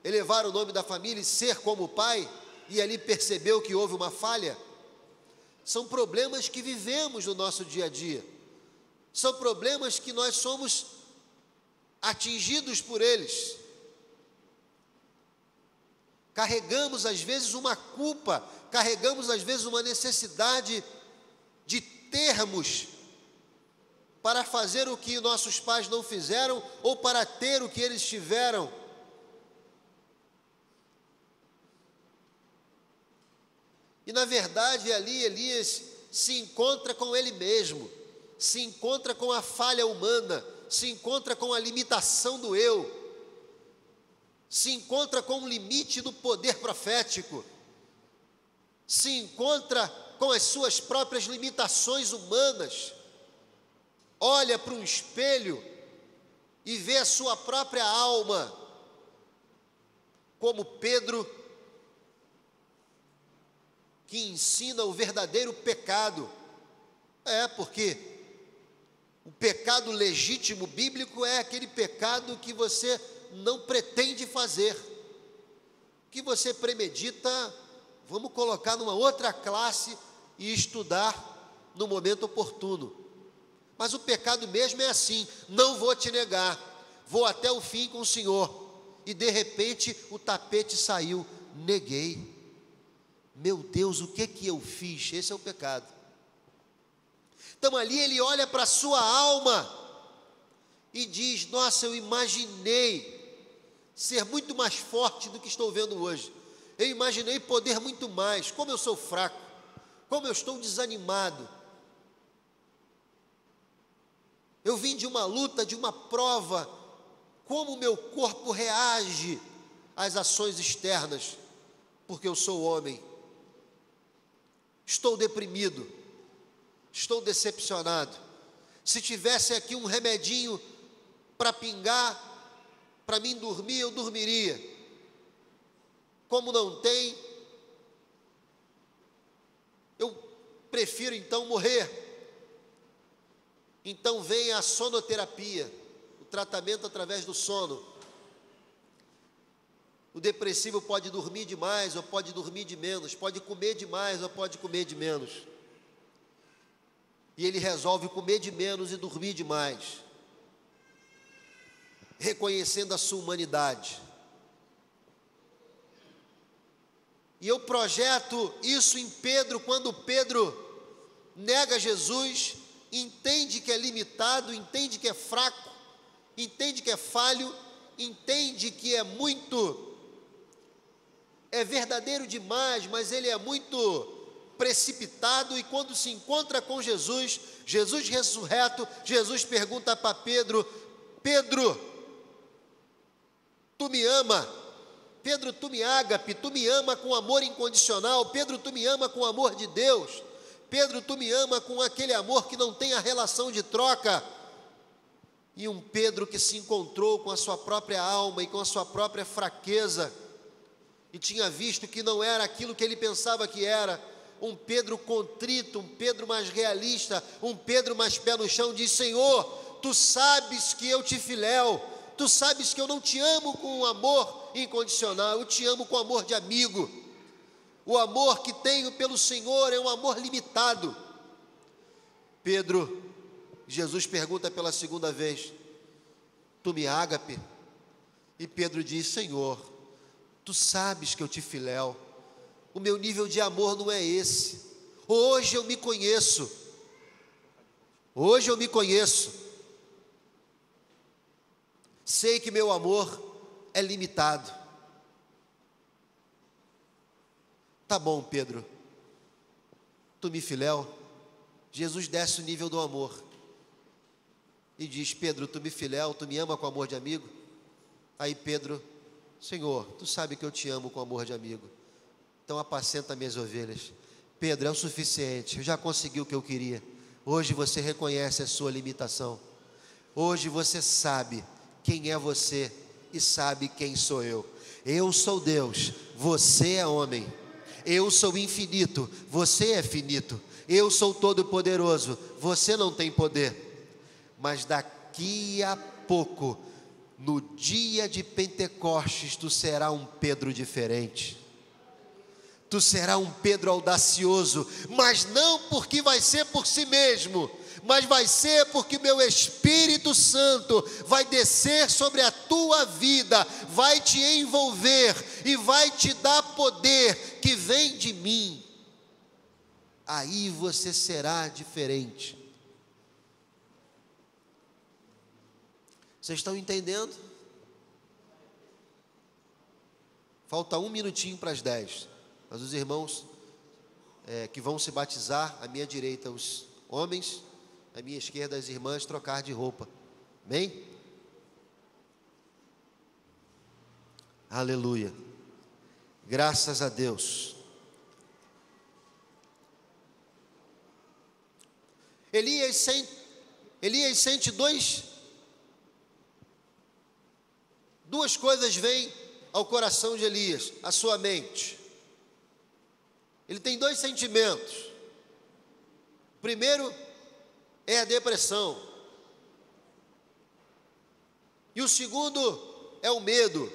elevar o nome da família e ser como o pai? E ali percebeu que houve uma falha? São problemas que vivemos no nosso dia a dia, são problemas que nós somos atingidos por eles. carregamos às vezes uma culpa, carregamos às vezes uma necessidade de termos para fazer o que nossos pais não fizeram ou para ter o que eles tiveram. E na verdade ali Elias se encontra com ele mesmo, se encontra com a falha humana, se encontra com a limitação do eu, se encontra com o limite do poder profético, se encontra com as suas próprias limitações humanas, olha para um espelho e vê a sua própria alma, como Pedro, que ensina o verdadeiro pecado. Porque o pecado legítimo bíblico é aquele pecado que você não pretende fazer, que você premedita, vamos colocar numa outra classe e estudar no momento oportuno. Mas o pecado mesmo é assim: não vou te negar, vou até o fim com o Senhor, e de repente o tapete saiu, neguei. Meu Deus, o que eu fiz? Esse é o pecado. Então ali ele olha para a sua alma e diz: nossa, eu imaginei ser muito mais forte do que estou vendo hoje, eu imaginei poder muito mais, como eu sou fraco, como eu estou desanimado, eu vim de uma luta, de uma prova, como o meu corpo reage às ações externas, porque eu sou homem, estou deprimido, estou decepcionado. Se tivesse aqui um remedinho para pingar, para mim dormir, eu dormiria. Como não tem, eu prefiro então morrer. Então vem a sonoterapia, o tratamento através do sono. O depressivo pode dormir demais ou pode dormir de menos, pode comer demais ou pode comer de menos. E ele resolve comer de menos e dormir demais, reconhecendo a sua humanidade. E eu projeto isso em Pedro, quando Pedro nega Jesus, entende que é limitado, entende que é fraco, entende que é falho, entende que é verdadeiro demais, mas ele é muito precipitado, e quando se encontra com Jesus, Jesus ressurreto, Jesus pergunta para Pedro: Pedro, tu me ama? Pedro, tu me ágape, tu me ama com amor incondicional. Pedro, tu me ama com o amor de Deus. Pedro, tu me ama com aquele amor que não tem a relação de troca. E um Pedro que se encontrou com a sua própria alma e com a sua própria fraqueza, e tinha visto que não era aquilo que ele pensava que era. Um Pedro contrito, um Pedro mais realista, um Pedro mais pé no chão, diz: Senhor, tu sabes que eu te filéu, tu sabes que eu não te amo com um amor incondicional, eu te amo com amor de amigo. O amor que tenho pelo Senhor é um amor limitado. Pedro, Jesus pergunta pela segunda vez: tu me ágape? E Pedro diz: Senhor, tu sabes que eu te filéu, o meu nível de amor não é esse. Hoje eu me conheço, sei que meu amor é limitado. Tá bom, Pedro, tu me filéu. Jesus desce o nível do amor e diz: Pedro, tu me filéu, tu me ama com amor de amigo? Aí Pedro: Senhor, tu sabe que eu te amo com amor de amigo, então apacenta minhas ovelhas. Pedro, é o suficiente, eu já consegui o que eu queria. Hoje você reconhece a sua limitação, hoje você sabe quem é você e sabe quem sou eu. Eu sou Deus, você é homem. Eu sou infinito, você é finito. Eu sou todo poderoso, você não tem poder. Mas daqui a pouco, no dia de Pentecostes, tu será um Pedro diferente. Tu serás um Pedro audacioso, mas não porque vai ser por si mesmo, mas vai ser porque meu Espírito Santo vai descer sobre a tua vida, vai te envolver e vai te dar poder que vem de mim. Aí você será diferente. Vocês estão entendendo? Falta 1 minutinho para as 10. Mas os irmãos que vão se batizar, à minha direita os homens, à minha esquerda as irmãs, trocar de roupa. Amém? Aleluia. Graças a Deus. Elias sente duas coisas vêm ao coração de Elias, à sua mente. Ele tem 2 sentimentos. O primeiro é a depressão. E o segundo é o medo,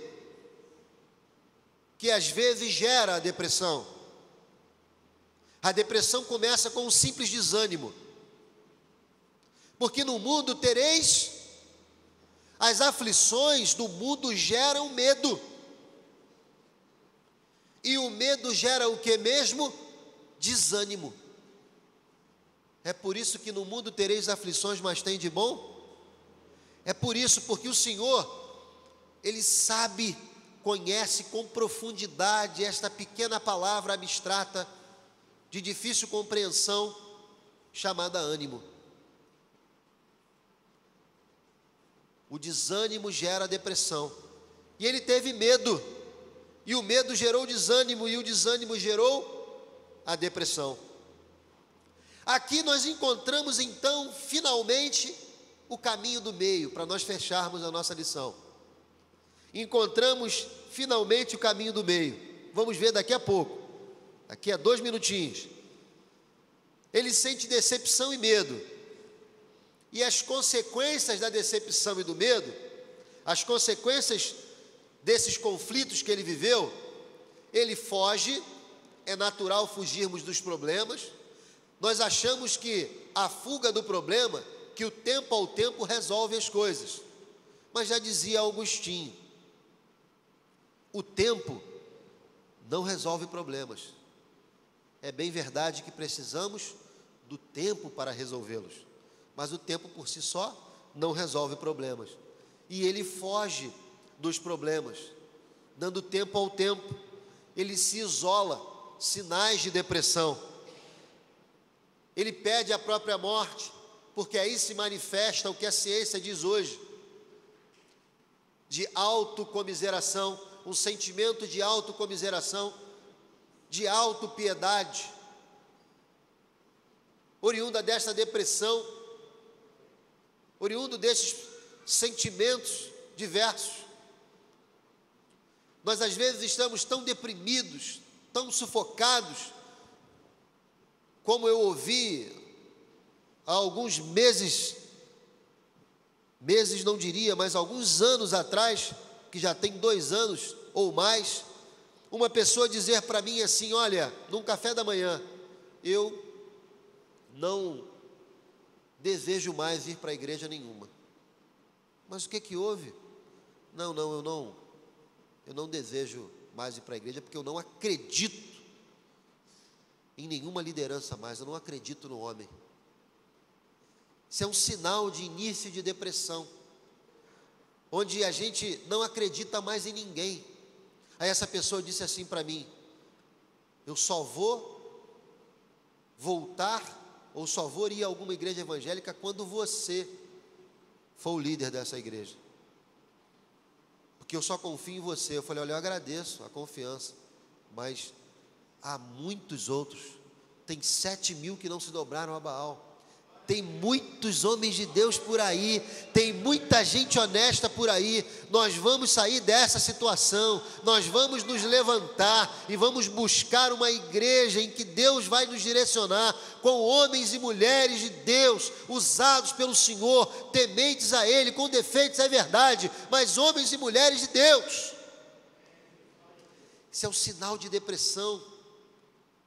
que às vezes gera a depressão. A depressão começa com um simples desânimo. Porque no mundo tereis, as aflições do mundo geram medo. E o medo gera o que mesmo? Desânimo. É por isso que no mundo tereis aflições, mas tem de bom? É por isso, porque o Senhor, Ele sabe, conhece com profundidade esta pequena palavra abstrata, de difícil compreensão, chamada ânimo. O desânimo gera depressão. E ele teve medo. E o medo gerou desânimo. E o desânimo gerou a depressão. Aqui nós encontramos então, finalmente, o caminho do meio, para nós fecharmos a nossa lição. Encontramos finalmente o caminho do meio. Vamos ver daqui a pouco. Daqui a 2 minutinhos. Ele sente decepção e medo. E as consequências da decepção e do medo, as consequências desses conflitos que ele viveu, ele foge, é natural fugirmos dos problemas. Nós achamos que a fuga do problema, que o tempo ao tempo resolve as coisas. Mas já dizia Agostinho, o tempo não resolve problemas. É bem verdade que precisamos do tempo para resolvê-los. Mas o tempo por si só não resolve problemas. E ele foge dos problemas, dando tempo ao tempo. Ele se isola, sinais de depressão. Ele pede a própria morte, porque aí se manifesta o que a ciência diz hoje, de autocomiseração, um sentimento de autocomiseração, de autopiedade, oriunda desta depressão, oriundo desses sentimentos diversos. Nós às vezes estamos tão deprimidos, tão sufocados, como eu ouvi há alguns meses não diria, mas alguns anos atrás, que já tem 2 anos ou mais, uma pessoa dizer para mim assim: olha, num café da manhã, eu não desejo mais ir para a igreja nenhuma. Mas o que houve? Eu não desejo mais ir para a igreja porque eu não acredito em nenhuma liderança mais, eu não acredito no homem. Isso é um sinal de início de depressão, onde a gente não acredita mais em ninguém. Aí essa pessoa disse assim para mim: eu só vou voltar ou só vou ir a alguma igreja evangélica quando você for o líder dessa igreja, porque eu só confio em você. Eu falei: olha, eu agradeço a confiança, mas há muitos outros, tem 7.000 que não se dobraram a Baal, tem muitos homens de Deus por aí, tem muita gente honesta por aí. Nós vamos sair dessa situação, nós vamos nos levantar e vamos buscar uma igreja em que Deus vai nos direcionar, com homens e mulheres de Deus, usados pelo Senhor, tementes a Ele, com defeitos é verdade, mas homens e mulheres de Deus. Isso é um sinal de depressão.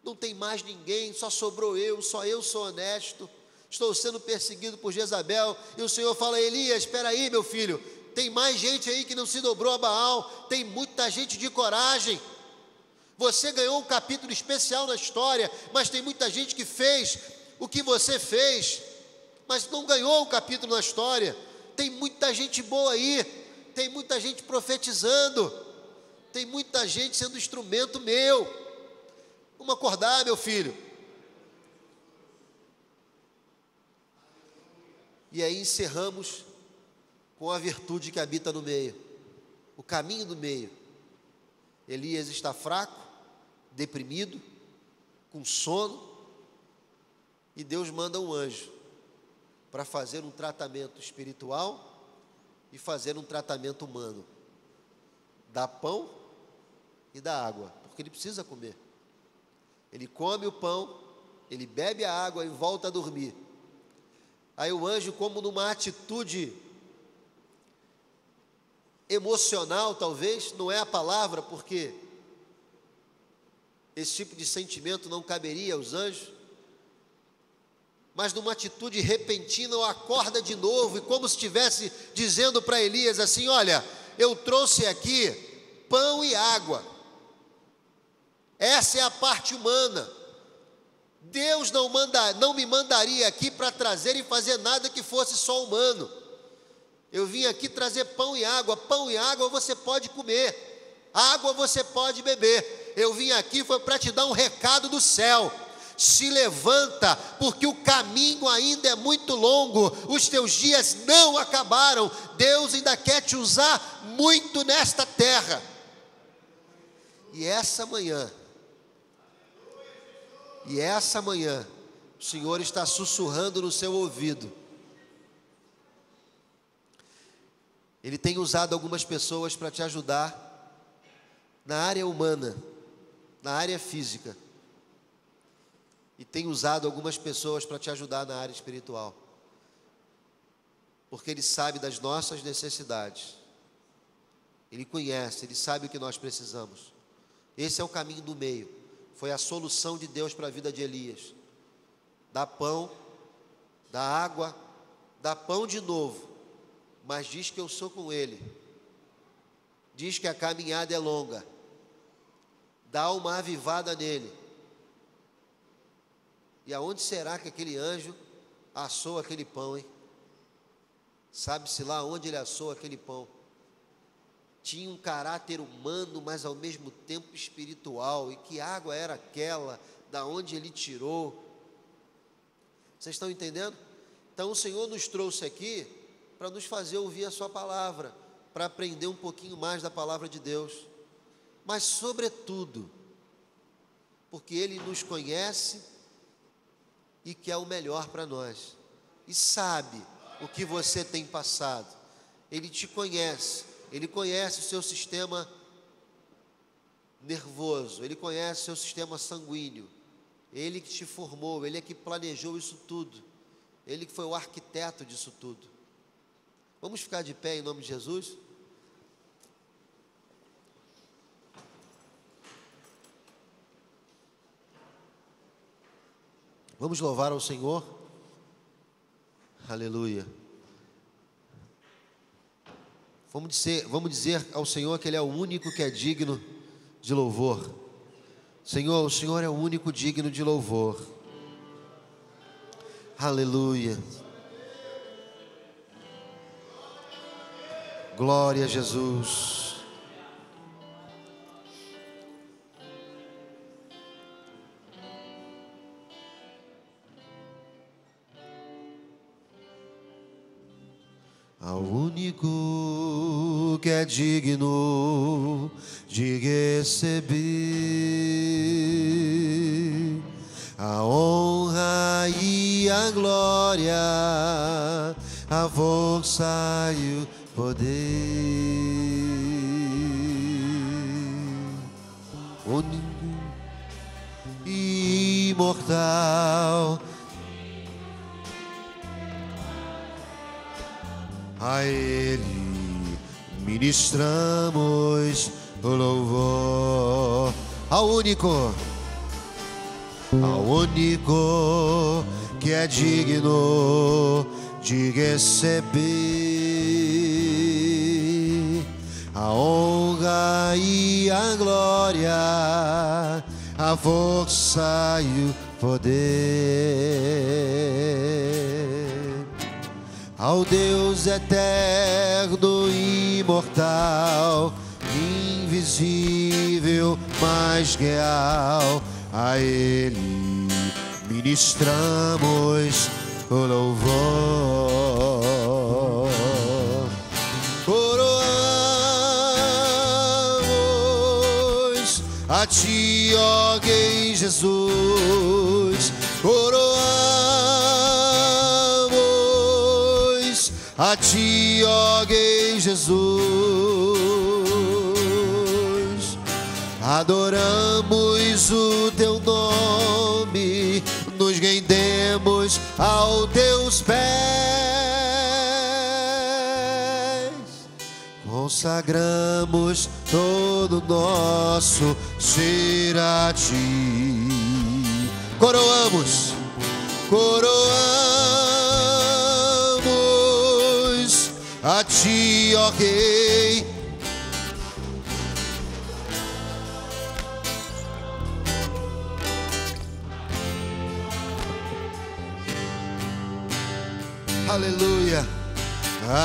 não tem mais ninguém, só sobrou eu, só eu sou honesto, estou sendo perseguido por Jezabel. E o Senhor fala: Elias, espera aí, meu filho, tem mais gente aí que não se dobrou a Baal, tem muita gente de coragem. Você ganhou um capítulo especial na história, mas tem muita gente que fez o que você fez, mas não ganhou um capítulo na história. Tem muita gente boa aí, tem muita gente profetizando, tem muita gente sendo instrumento meu. Vamos acordar, meu filho. E aí encerramos com a virtude que habita no meio, o caminho do meio. Elias está fraco, deprimido, com sono, e Deus manda um anjo para fazer um tratamento espiritual e fazer um tratamento humano. Dá pão e dá água, porque ele precisa comer. Ele come o pão, ele bebe a água e volta a dormir. Aí o anjo, como numa atitude emocional, talvez, não é a palavra, porque esse tipo de sentimento não caberia aos anjos, mas numa atitude repentina, acorda de novo, e como se estivesse dizendo para Elias assim: olha, eu trouxe aqui pão e água, essa é a parte humana. Deus não me mandaria aqui para trazer e fazer nada que fosse só humano. Eu vim aqui trazer pão e água você pode comer, água você pode beber. Eu vim aqui foi para te dar um recado do céu: se levanta, porque o caminho ainda é muito longo, os teus dias não acabaram, Deus ainda quer te usar muito nesta terra. E essa manhã, o Senhor está sussurrando no seu ouvido. Ele tem usado algumas pessoas para te ajudar na área humana, na área física, e tem usado algumas pessoas para te ajudar na área espiritual, porque Ele sabe das nossas necessidades, Ele conhece, Ele sabe o que nós precisamos. Esse é o caminho do meio, foi a solução de Deus para a vida de Elias. Dá pão, dá água, dá pão de novo, mas diz que eu sou com ele, diz que a caminhada é longa, dá uma avivada nele. E aonde será que aquele anjo assou aquele pão, hein? Sabe-se lá onde ele assou aquele pão. Tinha um caráter humano, mas ao mesmo tempo espiritual. E que água era aquela, da onde ele tirou? Vocês estão entendendo? Então o Senhor nos trouxe aqui para nos fazer ouvir a sua palavra, para aprender um pouquinho mais da palavra de Deus, mas sobretudo porque Ele nos conhece e quer o melhor para nós, e sabe o que você tem passado. Ele te conhece, Ele conhece o seu sistema nervoso, Ele conhece o seu sistema sanguíneo, Ele que te formou, Ele é que planejou isso tudo, Ele que foi o arquiteto disso tudo. Vamos ficar de pé em nome de Jesus? Vamos louvar ao Senhor. Aleluia. Vamos dizer ao Senhor que Ele é o único que é digno de louvor. Senhor, o Senhor é o único digno de louvor. Aleluia. Glória a Jesus. Ao único que é digno de receber a honra e a glória, a força e o poder, único e imortal, a Ele ministramos o louvor. Ao único ao único que é digno de receber a honra e a glória, a força e o poder. Ao Deus eterno e imortal, invisível, mas real, a Ele ministramos o louvor. Coroamos a Ti, ó Rei Jesus, coroamos a Ti, ó Rei Jesus, adoramos o Teu nome, nos rendemos aos Teus pés, consagramos todo nosso ser a Ti. Coroamos, coroamos a Ti, ó Rei. Aleluia.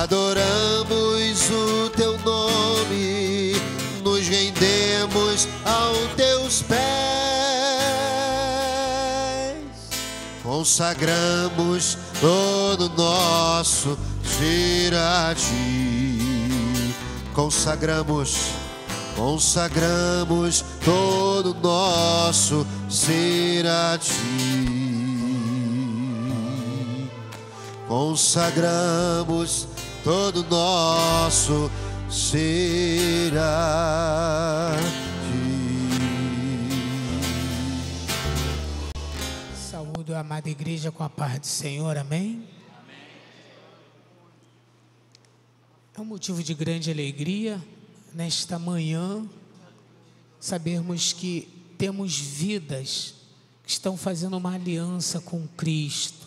Adoramos o Teu nome, nos rendemos aos Teus pés, consagramos todo nosso ser a Ti. Consagramos todo nosso ser a Ti. Consagramos todo nosso ser a Ti. Saúdo a amada igreja com a paz do Senhor, amém? É um motivo de grande alegria nesta manhã sabermos que temos vidas que estão fazendo uma aliança com Cristo,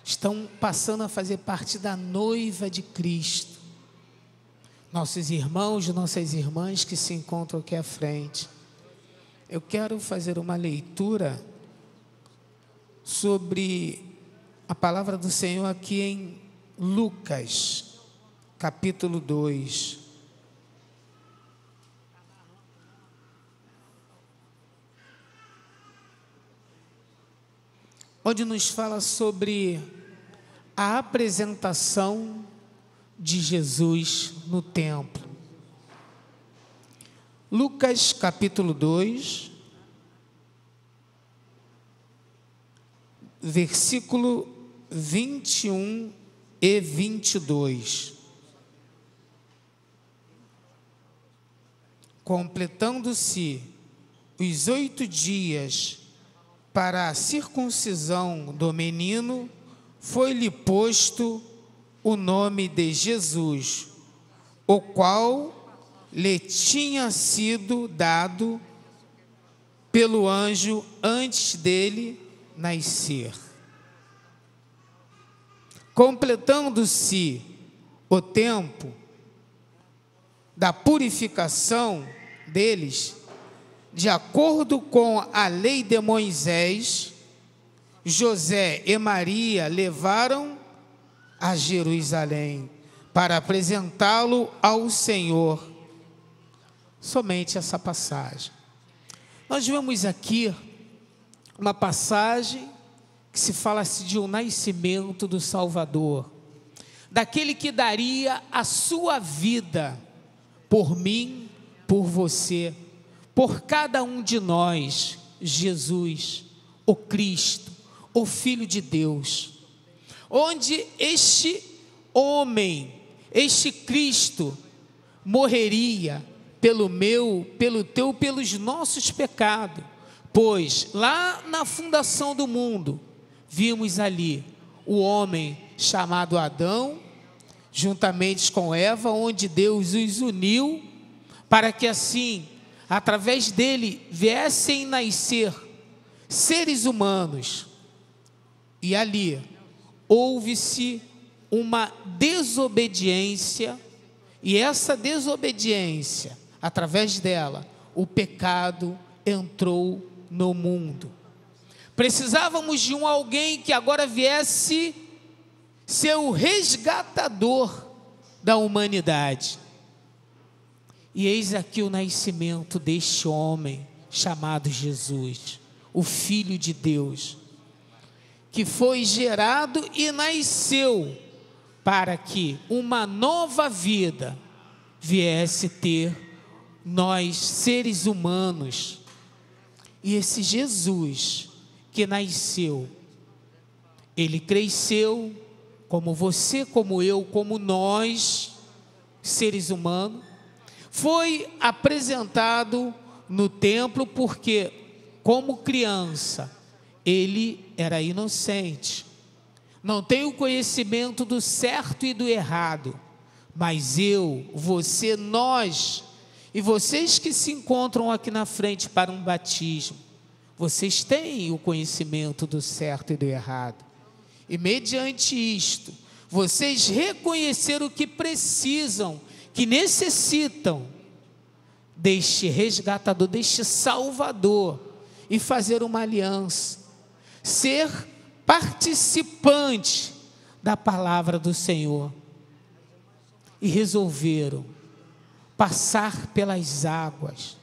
estão passando a fazer parte da noiva de Cristo. Nossos irmãos e nossas irmãs que se encontram aqui à frente. Eu quero fazer uma leitura sobre a palavra do Senhor aqui em Lucas, capítulo 2. Onde nos fala sobre a apresentação de Jesus no templo. Lucas capítulo 2, versículo 21 e 22. Completando-se os 8 dias para a circuncisão do menino, foi-lhe posto o nome de Jesus, o qual lhe tinha sido dado pelo anjo antes dele nascer. Completando-se o tempo da purificação deles, de acordo com a lei de Moisés, José e Maria levaram a Jerusalém para apresentá-lo ao Senhor. Somente essa passagem. Nós vemos aqui uma passagem que se fala-se de um nascimento do Salvador, daquele que daria a sua vida por mim, por você, por cada um de nós. Jesus, o Cristo, o Filho de Deus, onde este homem, este Cristo, morreria pelo meu, pelo teu, pelos nossos pecados, pois lá na fundação do mundo, vimos ali o homem chamado Adão, juntamente com Eva, onde Deus os uniu, para que assim, através dele, viessem nascer seres humanos. E ali houve-se uma desobediência, e essa desobediência, através dela, o pecado entrou no mundo. Precisávamos de alguém que agora viesse ser o resgatador da humanidade. E eis aqui o nascimento deste homem chamado Jesus, o Filho de Deus, que foi gerado e nasceu para que uma nova vida viesse ter nós, seres humanos. E esse Jesus que nasceu, ele cresceu como você, como eu, como nós, seres humanos, foi apresentado no templo porque, como criança, ele era inocente, não tem o conhecimento do certo e do errado, mas eu, você, nós, e vocês que se encontram aqui na frente para um batismo, vocês têm o conhecimento do certo e do errado, e mediante isto, vocês reconheceram o que precisam, que necessitam deste resgatador, deste salvador, e fazer uma aliança, ser participante da palavra do Senhor, e resolveram passar pelas águas,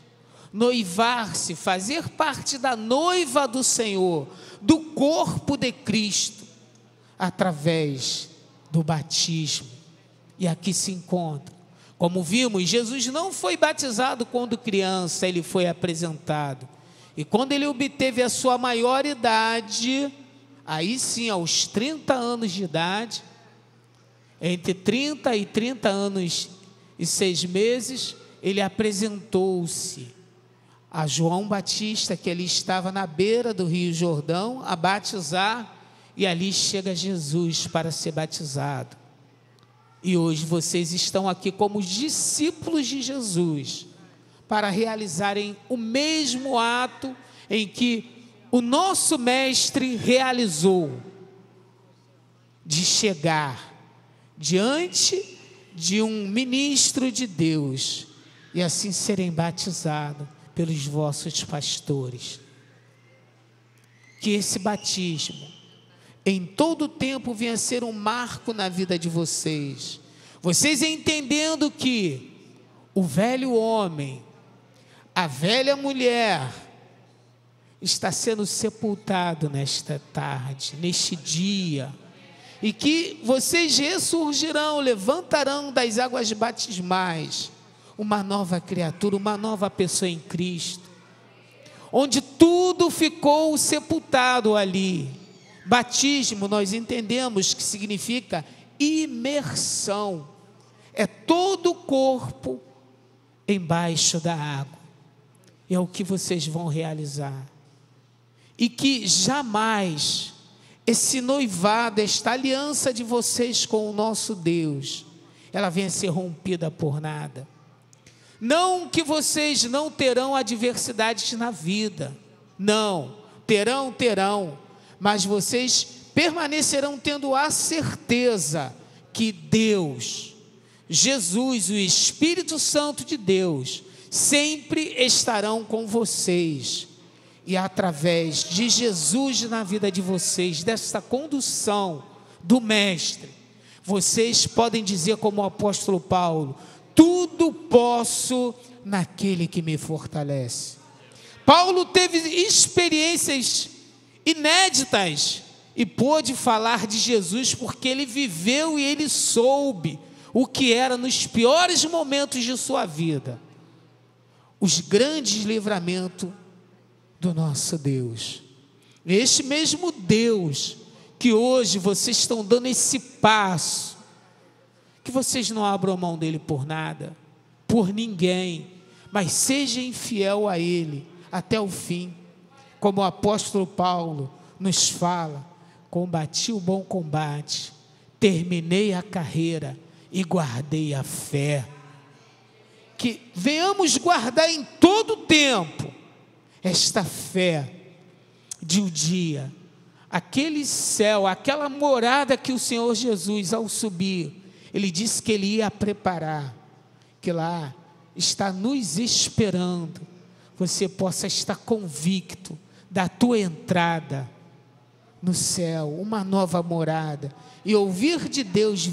noivar-se, fazer parte da noiva do Senhor, do corpo de Cristo, através do batismo. E aqui se encontra. Como vimos, Jesus não foi batizado quando criança, ele foi apresentado. E quando ele obteve a sua maioridade, aí sim, aos 30 anos de idade, entre 30 e 30 anos e 6 meses, ele apresentou-se a João Batista, que ele estava na beira do Rio Jordão, a batizar, e ali chega Jesus para ser batizado. E hoje vocês estão aqui como discípulos de Jesus, para realizarem o mesmo ato em que o nosso mestre realizou, de chegar diante de um ministro de Deus, e assim serem batizados pelos vossos pastores. Que esse batismo, em todo o tempo, venha a ser um marco na vida de vocês. Vocês entendendo que o velho homem, a velha mulher, está sendo sepultado nesta tarde, neste dia, e que vocês ressurgirão, levantarão das águas batismais, uma nova criatura, uma nova pessoa em Cristo, onde tudo ficou sepultado ali. Batismo, nós entendemos que significa imersão, é todo o corpo embaixo da água, é o que vocês vão realizar, e que jamais esse noivado, esta aliança de vocês com o nosso Deus, ela venha a ser rompida por nada. Não que vocês não terão adversidades na vida, não, terão, mas vocês permanecerão tendo a certeza que Deus, Jesus, o Espírito Santo de Deus, sempre estarão com vocês, e através de Jesus na vida de vocês, dessa condução do Mestre, vocês podem dizer como o apóstolo Paulo: tudo posso naquele que me fortalece. Paulo teve experiências inéditas e pôde falar de Jesus porque ele viveu e ele soube o que era nos piores momentos de sua vida, os grandes livramentos do nosso Deus. Este mesmo Deus que hoje vocês estão dando esse passo, que vocês não abram mão dele por nada, por ninguém, mas sejam fiel a ele até o fim, como o apóstolo Paulo nos fala: combati o bom combate, terminei a carreira e guardei a fé. Que venhamos guardar em todo o tempo esta fé, de um dia, aquele céu, aquela morada que o Senhor Jesus, ao subir, Ele disse que Ele ia preparar, que lá está nos esperando, você possa estar convicto da tua entrada no céu, uma nova morada, e ouvir de Deus,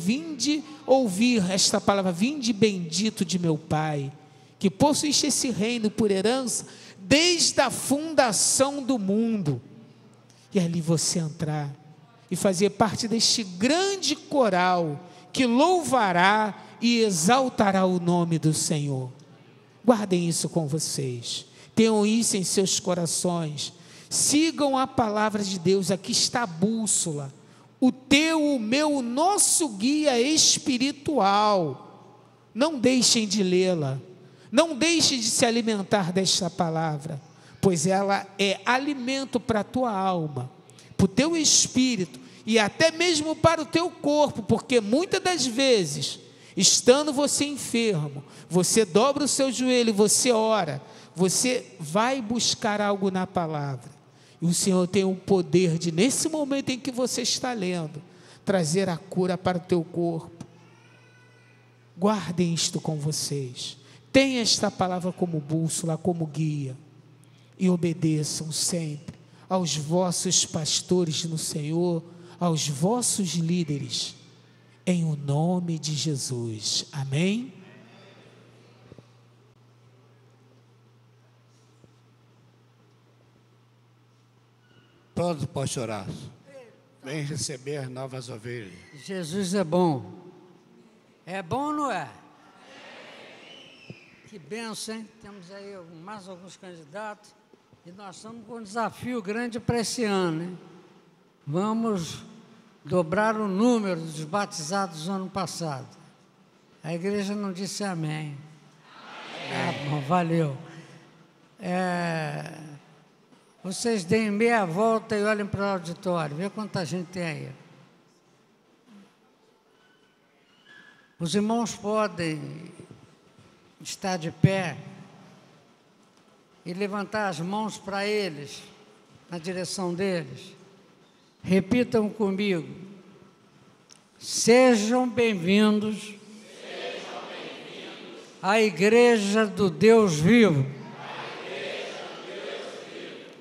ouvir esta palavra, vinde bendito de meu Pai, que possuíste esse reino por herança, desde a fundação do mundo, e ali você entrar, e fazer parte deste grande coral, que louvará e exaltará o nome do Senhor. Guardem isso com vocês, tenham isso em seus corações, sigam a palavra de Deus. Aqui está a bússola, o teu, o meu, o nosso guia espiritual. Não deixem de lê-la, não deixem de se alimentar desta palavra, pois ela é alimento para a tua alma, para o teu espírito e até mesmo para o teu corpo, porque muitas das vezes, estando você enfermo, você dobra o seu joelho, você ora, você vai buscar algo na palavra, e o Senhor tem o poder de, nesse momento em que você está lendo, trazer a cura para o teu corpo. Guardem isto com vocês, tenham esta palavra como bússola, como guia, e obedeçam sempre aos vossos pastores no Senhor, aos vossos líderes, em o nome de Jesus, amém? Todos podem orar. Vem receber novas ovelhas. Jesus é bom. É bom ou não é? Que bênção, hein? Temos aí mais alguns candidatos e nós estamos com um desafio grande para esse ano, hein? Vamos dobrar o número dos batizados do ano passado. A igreja não disse amém. Bom, valeu. Vocês deem meia volta e olhem para o auditório, vê quanta gente tem aí. Os irmãos podem estar de pé e levantar as mãos para eles, na direção deles. Repitam comigo. Sejam bem-vindos à Igreja do Deus Vivo.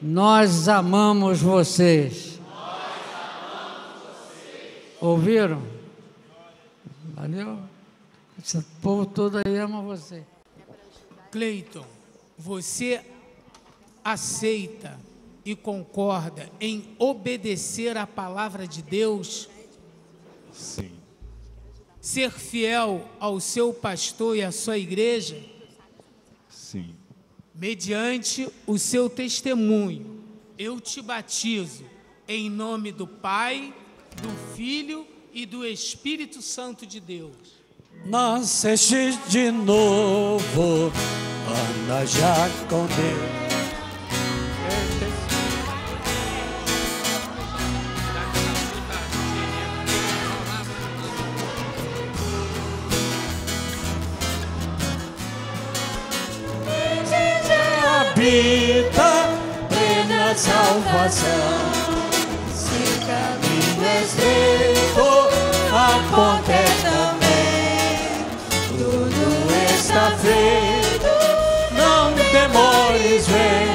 Nós amamos vocês. Ouviram? Valeu? Esse povo todo aí ama você. Cleiton, você aceita e concorda em obedecer à palavra de Deus? Sim. Ser fiel ao seu pastor e à sua igreja? Sim. Mediante o seu testemunho, eu te batizo em nome do Pai, do Filho e do Espírito Santo de Deus. Nasceste de novo, anda já com Deus. Habita plena salvação, se caminho estreito, a ponte também, tudo está feito, não demores, vem,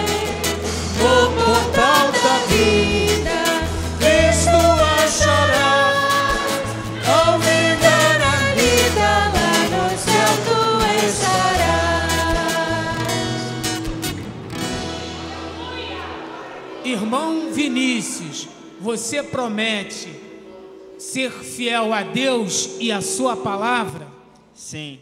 no portal da vida, Cristo achará, ao viver a vida, lá no céu tu estarás. Irmão Vinícius, você promete ser fiel a Deus e à sua palavra? Sim.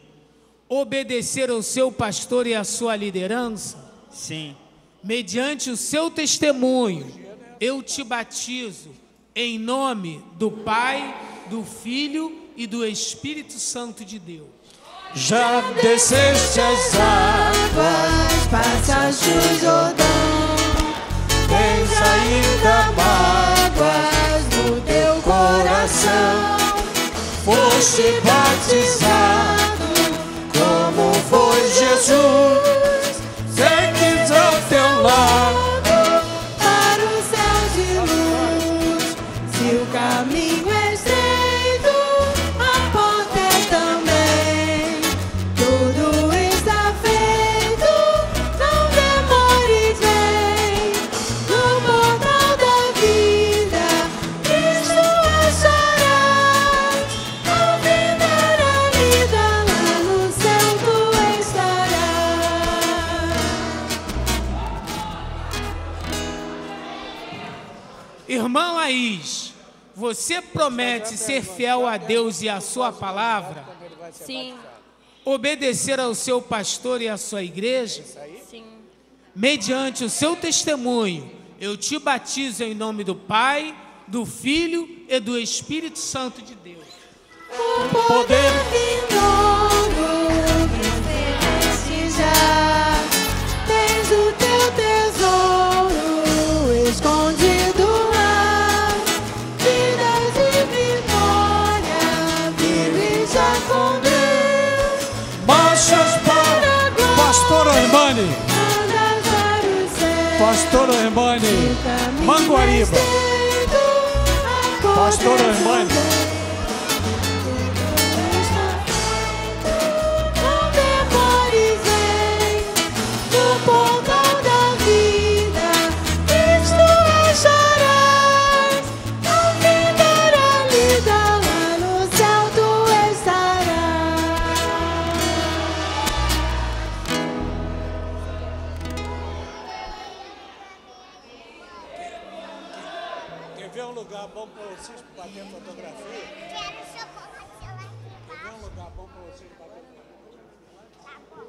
Obedecer ao seu pastor e à sua liderança? Sim. Mediante o seu testemunho, eu te batizo em nome do Pai, do Filho e do Espírito Santo de Deus. Já desceste as águas, passaste o Jordão, tens ainda mágoas no teu coração. Foste batizado como foi Jesus, segues ao teu lado para o céu Laís, você promete ser fiel a Deus e à sua palavra? Sim. Obedecer ao seu pastor e à sua igreja? Sim. Mediante o seu testemunho, eu te batizo em nome do Pai, do Filho e do Espírito Santo de Deus. O poder vindouro que já tens o teu tesouro escondido lá, vidas e vitória, vive já com Deus. Marchas para Pastor Hermani, Pastor Hermani, Manguariba, Pastor Hermani. Bom para vocês bater fotografia? Quero chocolate, celular. Quer ver um lugar bom para vocês bater fotografia? Tá bom.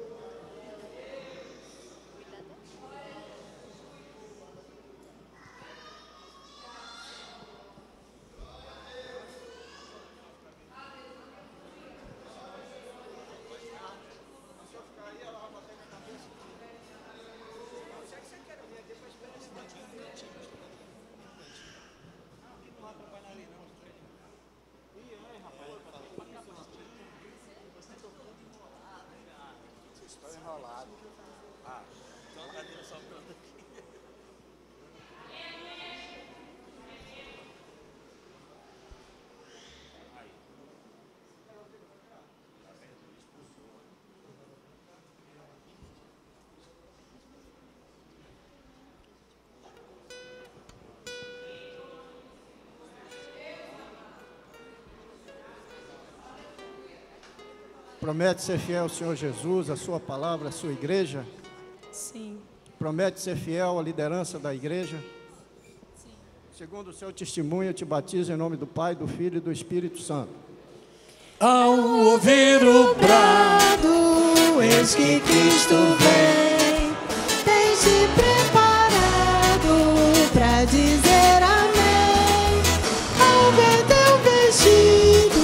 Promete ser fiel ao Senhor Jesus, à sua palavra, à sua igreja? Sim. Promete ser fiel à liderança da igreja? Sim. Segundo o seu testemunho, eu te batizo em nome do Pai, do Filho e do Espírito Santo. Ao ouvir o brado, Eis que Cristo vem, tem-se preparado para dizer amém. Ao ver teu vestido,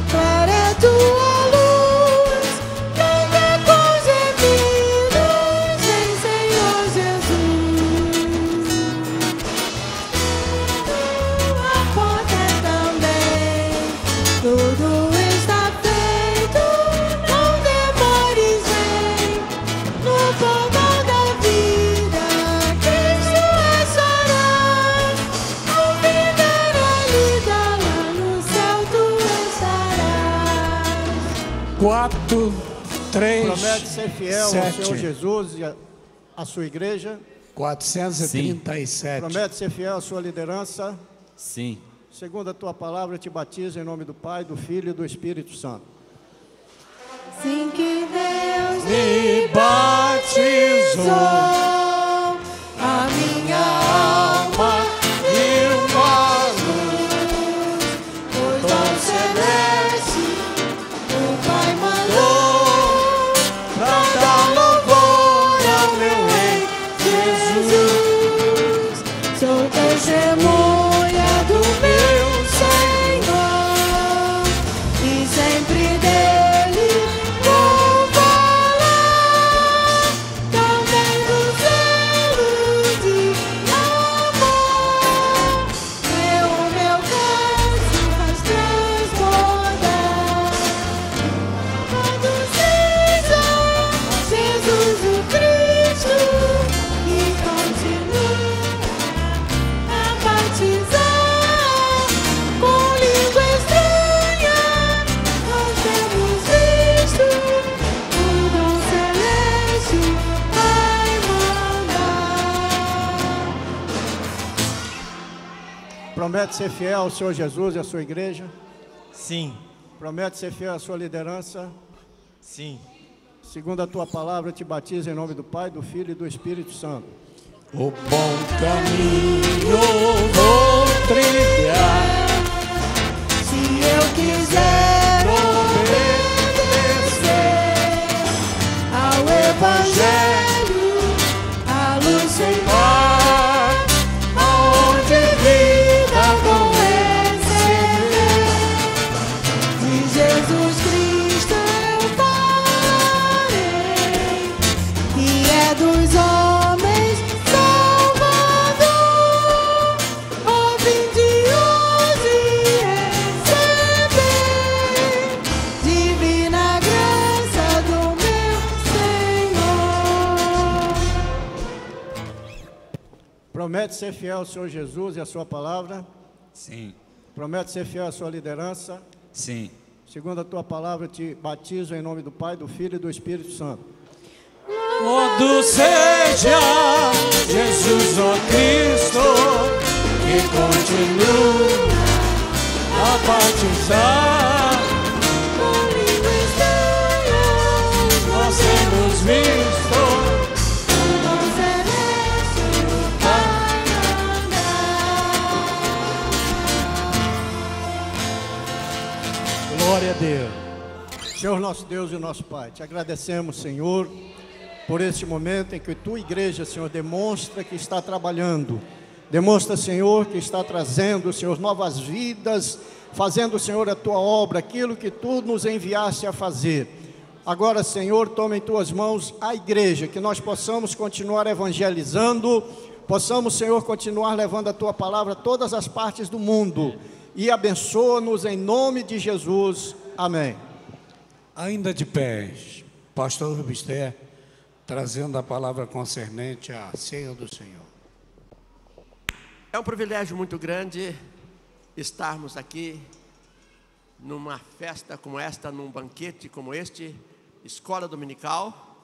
clara é tua luz, não vê com gemidos, vem Senhor Jesus. A porta também, tudo está feito, não demores, vem no portal da vida, Cristo estarás, ao viver a vida lá no céu tu estarás. 4, 3, Promete ser fiel ao 7. Senhor Jesus e à sua igreja? 437. Promete ser fiel à sua liderança? Sim. Segundo a tua palavra, eu te batizo em nome do Pai, do Filho e do Espírito Santo. Assim que Deus Me batizou a minha alma e uma luz, o dom celeste, o Pai mandou pra dar louvor ao meu Rei Jesus. Sou testemunha do meu Senhor e sempre dele vou falar, também do zelo de amor. O meu cálice faz transbordar. Louvado seja Jesus o Cristo, que continua a batizar com língua estranha. Nós temos visto o dom celeste vai mandar. Promete ser fiel ao Senhor Jesus e à sua igreja? Sim. Promete ser fiel à sua liderança? Sim. Segundo a tua palavra, eu te batizo em nome do Pai, do Filho e do Espírito Santo. O bom caminho vou trilhar. Se eu quiser obedecer ao Evangelho, a luz sem mar, aonde vida vou receber. De Jesus Cristo eu falarei, que é dos homens Salvador. Vinde hoje receber divina graça do meu Senhor. Promete ser fiel ao Senhor Jesus e à sua palavra? Sim. Promete ser fiel à sua liderança? Sim. Segundo a tua palavra, eu te batizo em nome do Pai, do Filho e do Espírito Santo. Louvado seja Jesus, ó Cristo, que continua a batizar. Com língua estranha, Nós temos visto o dom celeste vai mandar. Glória a Deus. Senhor nosso Deus e nosso Pai, te agradecemos, Senhor, por este momento em que tua igreja, Senhor, demonstra que está trabalhando. Demonstra, Senhor, que está trazendo, Senhor, novas vidas, fazendo, Senhor, a tua obra, aquilo que tu nos enviaste a fazer. Agora, Senhor, toma em tuas mãos a igreja, que nós possamos continuar evangelizando, possamos, Senhor, continuar levando a tua palavra a todas as partes do mundo. E abençoa-nos em nome de Jesus. Amém. Ainda de pés, pastor Rubister, trazendo a palavra concernente à ceia do Senhor. É um privilégio muito grande estarmos aqui numa festa como esta, num banquete como este, escola dominical,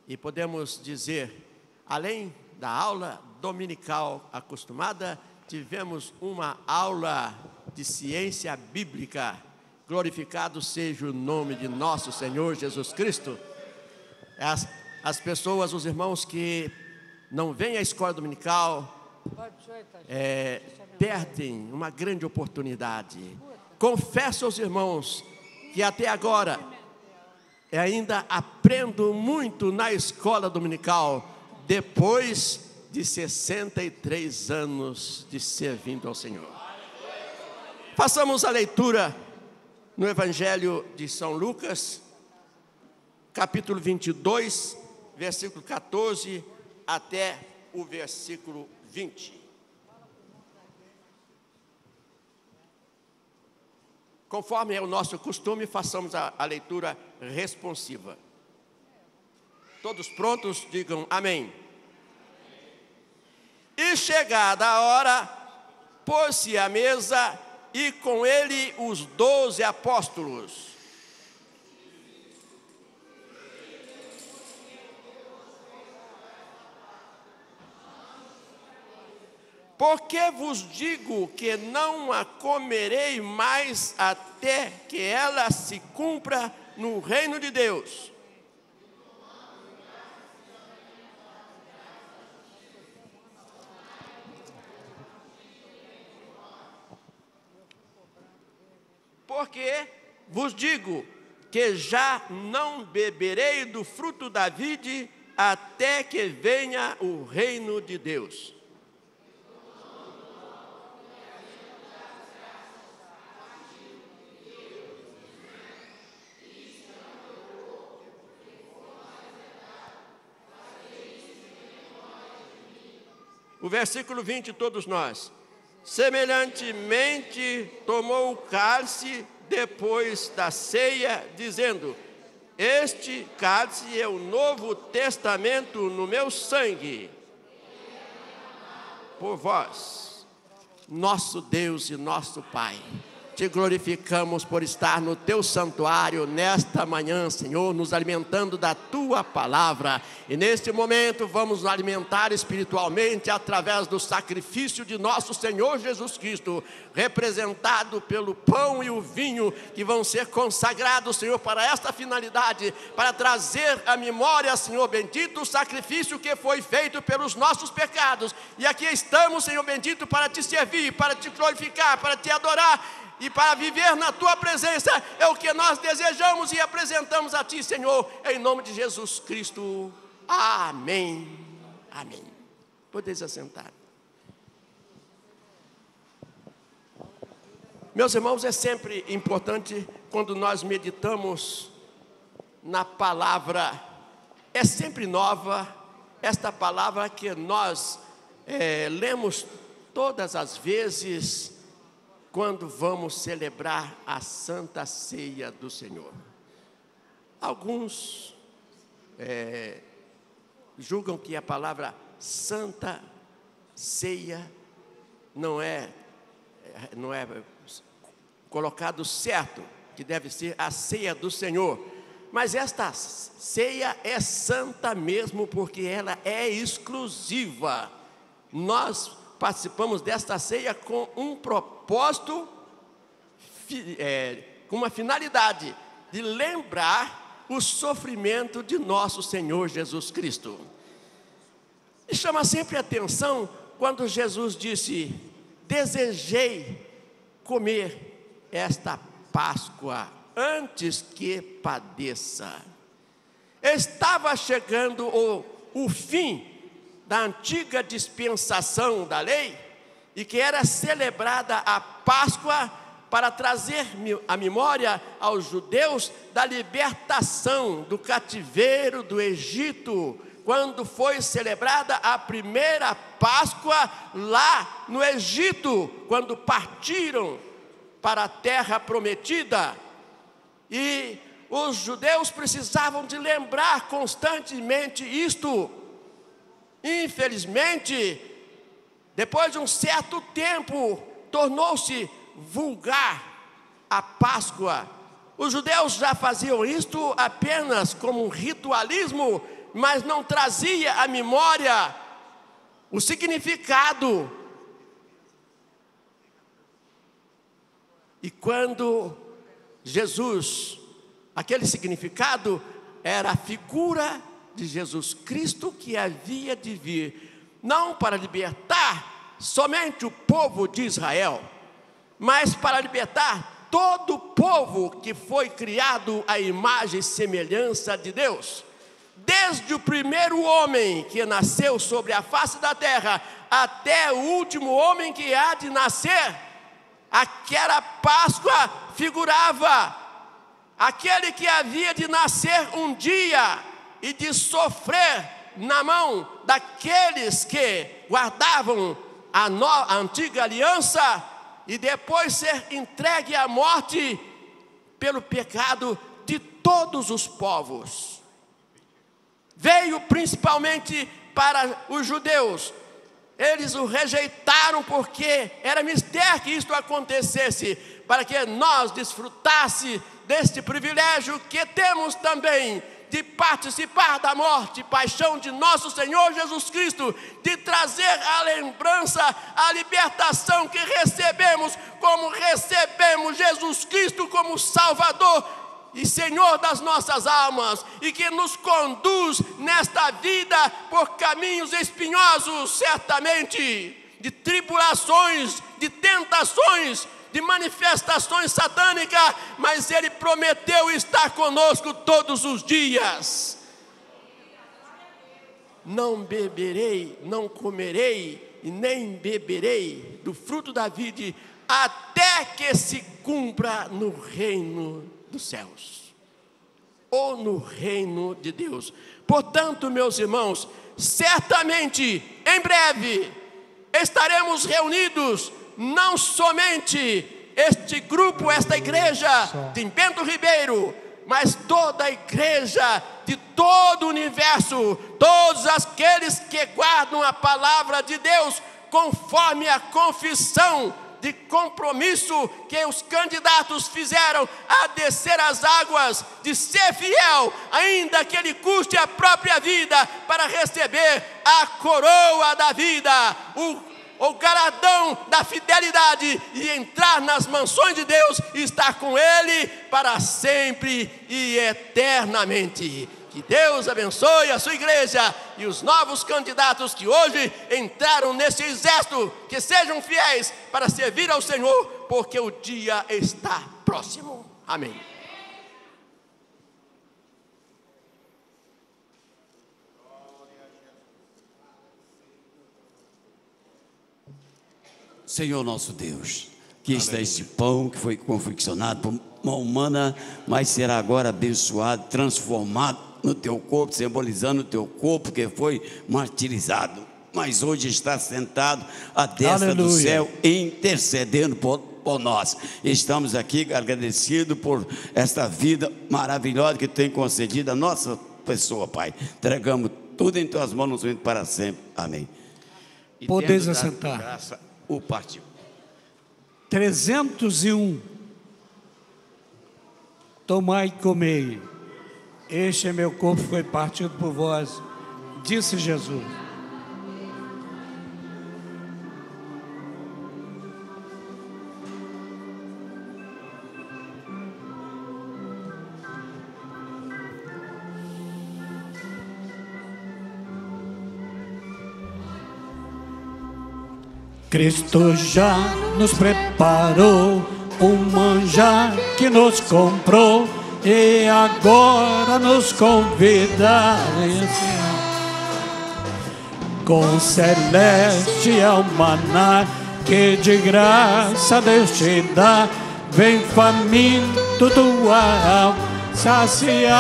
e podemos dizer, além da aula dominical acostumada, tivemos uma aula de ciência bíblica. Glorificado seja o nome de nosso Senhor Jesus Cristo. As pessoas, os irmãos que não vêm à escola dominical, perdem uma grande oportunidade. Confesso aos irmãos que até agora ainda aprendo muito na escola dominical, depois de 63 anos de servindo ao Senhor. Façamos a leitura no Evangelho de São Lucas, capítulo 22, versículo 14 até o versículo 20. Conforme é o nosso costume, façamos a leitura responsiva. Todos prontos, digam amém. E chegada a hora, pôs-se à mesa e com ele os 12 apóstolos. Porque vos digo que não a comerei mais até que ela se cumpra no reino de Deus. Porque vos digo que já não beberei do fruto da vide até que venha o reino de Deus. O versículo 20, todos nós. Semelhantemente, tomou o cálice depois da ceia, dizendo: este cálice é o novo testamento no meu sangue. Por vós, nosso Deus e nosso Pai, Te glorificamos por estar no Teu santuário nesta manhã, Senhor, nos alimentando da Tua palavra. E neste momento vamos nos alimentar espiritualmente através do sacrifício de nosso Senhor Jesus Cristo, representado pelo pão e o vinho, que vão ser consagrados, Senhor, para esta finalidade, para trazer à memória, Senhor bendito, o sacrifício que foi feito pelos nossos pecados. E aqui estamos, Senhor bendito, para Te servir, para Te glorificar, para Te adorar, e para viver na Tua presença. É o que nós desejamos e apresentamos a Ti, Senhor, em nome de Jesus Cristo. Amém. Amém. Podeis assentar. Meus irmãos, é sempre importante quando nós meditamos na palavra. É sempre nova esta palavra que nós lemos todas as vezes quando vamos celebrar a Santa Ceia do Senhor. Alguns julgam que a palavra Santa Ceia não é colocado certo, que deve ser a ceia do Senhor. Mas esta ceia é santa mesmo, porque ela é exclusiva. Nós participamos desta ceia com um propósito, com uma finalidade de lembrar o sofrimento de nosso Senhor Jesus Cristo. E chama sempre a atenção quando Jesus disse: desejei comer esta Páscoa antes que padeça. Estava chegando o fim da antiga dispensação da lei, e que era celebrada a Páscoa para trazer a memória aos judeus da libertação do cativeiro do Egito, quando foi celebrada a primeira Páscoa lá no Egito, quando partiram para a terra prometida. E os judeus precisavam de lembrar constantemente isto. Infelizmente, depois de um certo tempo, tornou-se vulgar a Páscoa. Os judeus já faziam isto apenas como um ritualismo, mas não trazia à memória o significado. E quando Jesus, aquele significado era a figura de Jesus Cristo, que havia de vir, não para libertar somente o povo de Israel, mas para libertar todo o povo que foi criado à imagem e semelhança de Deus. Desde o primeiro homem que nasceu sobre a face da terra, até o último homem que há de nascer, aquela Páscoa figurava aquele que havia de nascer um dia e de sofrer na mão daqueles que guardavam a antiga aliança, e depois ser entregue à morte pelo pecado de todos os povos. Veio principalmente para os judeus. Eles o rejeitaram porque era mister que isto acontecesse, para que nós desfrutássemos deste privilégio que temos também, de participar da morte e paixão de nosso Senhor Jesus Cristo, de trazer a lembrança, a libertação que recebemos, como recebemos Jesus Cristo como Salvador e Senhor das nossas almas, e que nos conduz nesta vida por caminhos espinhosos, certamente, de tribulações, de tentações, de manifestações satânicas, mas Ele prometeu estar conosco todos os dias. Não beberei, não comerei e nem beberei do fruto da vide, até que se cumpra no reino dos céus, ou no reino de Deus. Portanto, meus irmãos, certamente, em breve, estaremos reunidos, não somente este grupo, esta igreja de Bento Ribeiro, mas toda a igreja de todo o universo, todos aqueles que guardam a palavra de Deus, conforme a confissão de compromisso que os candidatos fizeram a descer as águas, de ser fiel, ainda que ele custe a própria vida, para receber a coroa da vida, o galardão da fidelidade, e entrar nas mansões de Deus e estar com Ele para sempre e eternamente. Que Deus abençoe a sua igreja e os novos candidatos que hoje entraram nesse exército, que sejam fiéis para servir ao Senhor, porque o dia está próximo. Amém. Senhor nosso Deus, que está este pão que foi confeccionado por mão humana, mas será agora abençoado, transformado no teu corpo, simbolizando o teu corpo que foi martirizado, mas hoje está sentado à destra do céu, intercedendo por nós. Estamos aqui agradecidos por esta vida maravilhosa que tem concedido a nossa pessoa, Pai. Entregamos tudo em tuas mãos para sempre. Amém. Podeis assentar. Graça, o partiu. 301. Tomai e comei. Este é meu corpo, foi partido por vós, disse Jesus. Cristo já nos preparou um manjar que nos comprou e agora nos convida com celestial maná que de graça Deus te dá. Vem faminto tua alma saciar,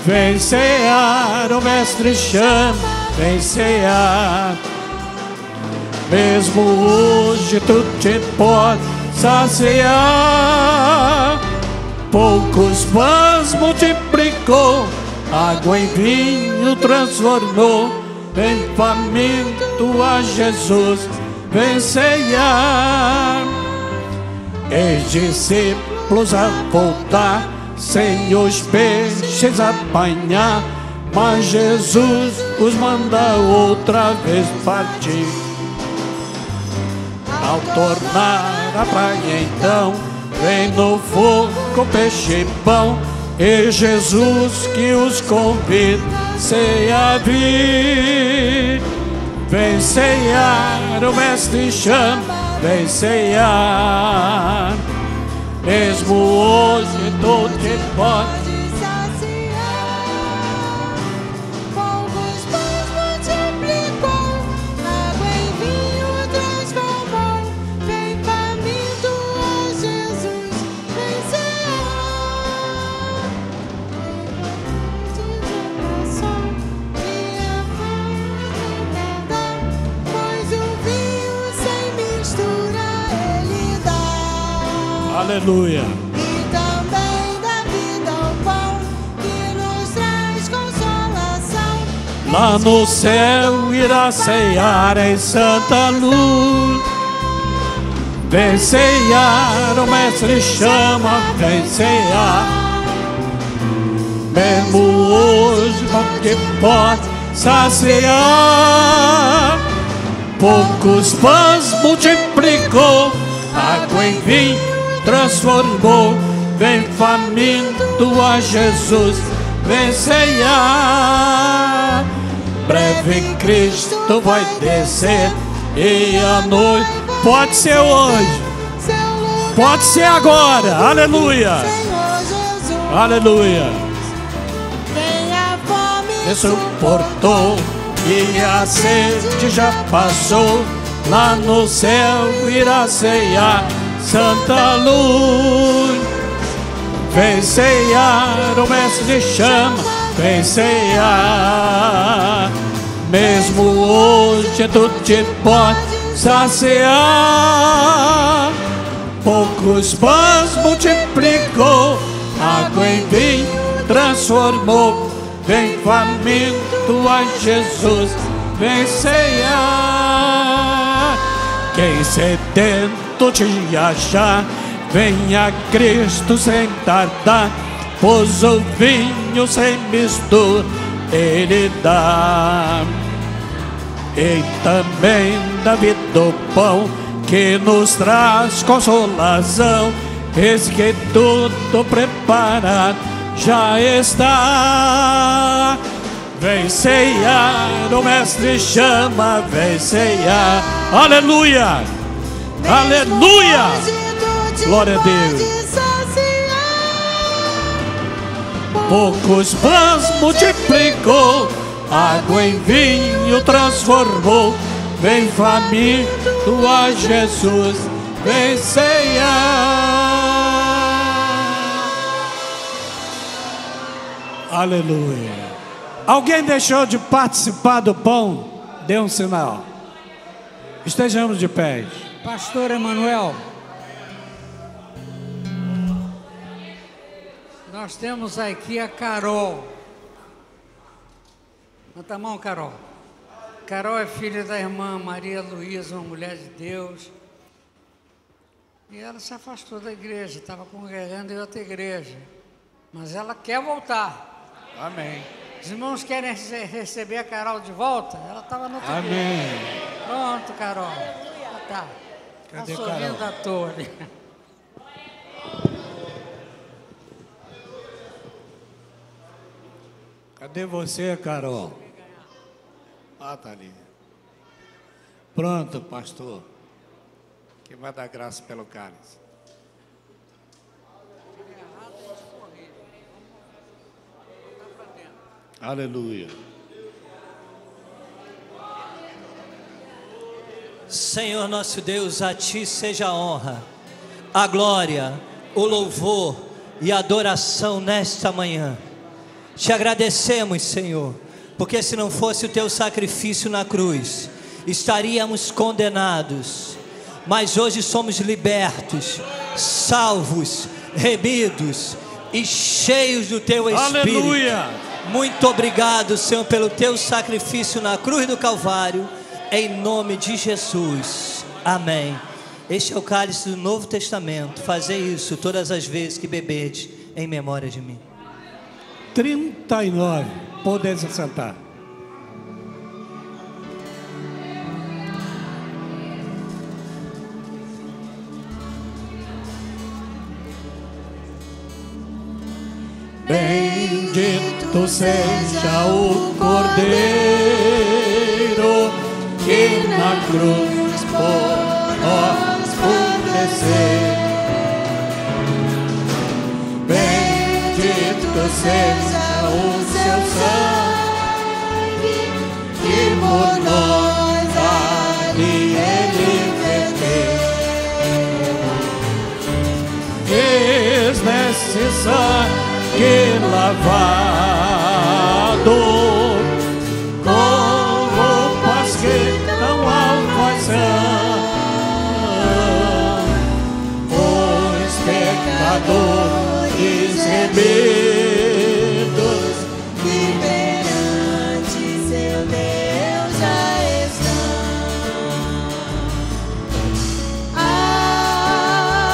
vem cear, o mestre chama, vem cear. Mesmo hoje tu te pode saciar. Poucos pães multiplicou, água em vinho transformou. Vem faminto a Jesus, vem ceiar. Eis discípulos a voltar, sem os peixes apanhar, mas Jesus os manda outra vez partir. Ao tornar a praia então, vem no fogo peixe e pão, e Jesus que os convida, ceia vir. Vem ceiar, o mestre chama, vem ceiar. Mesmo hoje tu te pode aleluia. E também da vida o pão que nos traz consolação. Lá no céu irá ceiar em santa luz. Vem ceiar, o mestre chama, vem ceiar. Mesmo hoje porque pode saciar. Poucos pães multiplicou, água em vinho transformou. Vem faminto a Jesus, vem ceiar. Breve Cristo vai descer e a noite pode ser hoje, pode ser agora, aleluia, aleluia. Venha a fome suportou e a sede já passou. Lá no céu irá ceiar santa luz. Vem ceiar, o mestre chama, vem ceiar. Mesmo hoje tu te pode saciar. Poucos pães multiplicou, água em vinho transformou. Vem faminto a Jesus, vem ceiar. Quem sedento te achar, venha a Cristo sem tardar, pois o vinho sem mistura Ele dá. E também da vida do pão, que nos traz consolação, eis que tudo preparado já está. Vem ceiar, o Mestre chama, vem ceiar. Aleluia! Aleluia! Glória a Deus. Poucos pães multiplicou, água em vinho transformou. Vem faminto a Jesus, vem ceiar. Aleluia. Alguém deixou de participar do pão? Dê um sinal. Estejamos de pé. Pastor Emanuel, nós temos aqui a Carol. Levanta a mão, Carol. Carol é filha da irmã Maria Luísa, uma mulher de Deus. E ela se afastou da igreja, estava congregando em outra igreja. Mas ela quer voltar. Amém. Os irmãos querem receber a Carol de volta? Ela estava no outro. Amém. Pronto, Carol. Ah, tá. Cadê Carol? Sorrindo da torre. Cadê você, Carol? Ah, tá ali. Pronto, pastor. Que vai dar graça pelo cálice. Aleluia. Senhor nosso Deus, a Ti seja a honra, a glória, o louvor e a adoração nesta manhã. Te agradecemos, Senhor, porque se não fosse o Teu sacrifício na cruz, estaríamos condenados. Mas hoje somos libertos, salvos, remidos e cheios do Teu Espírito. Aleluia! Muito obrigado, Senhor, pelo Teu sacrifício na cruz do Calvário, em nome de Jesus. Amém. Este é o cálice do Novo Testamento. Fazei isso todas as vezes que beberdes, em memória de mim. 39. Podem se sentar. Bendito seja o Cordeiro que na cruz por nós padeceu. Bendito seja o seu sangue que por nós ali ele verteu. Eis nesse sangue lavado com roupas que não alcançam, os pecadores remidos que perante seu Deus já estão.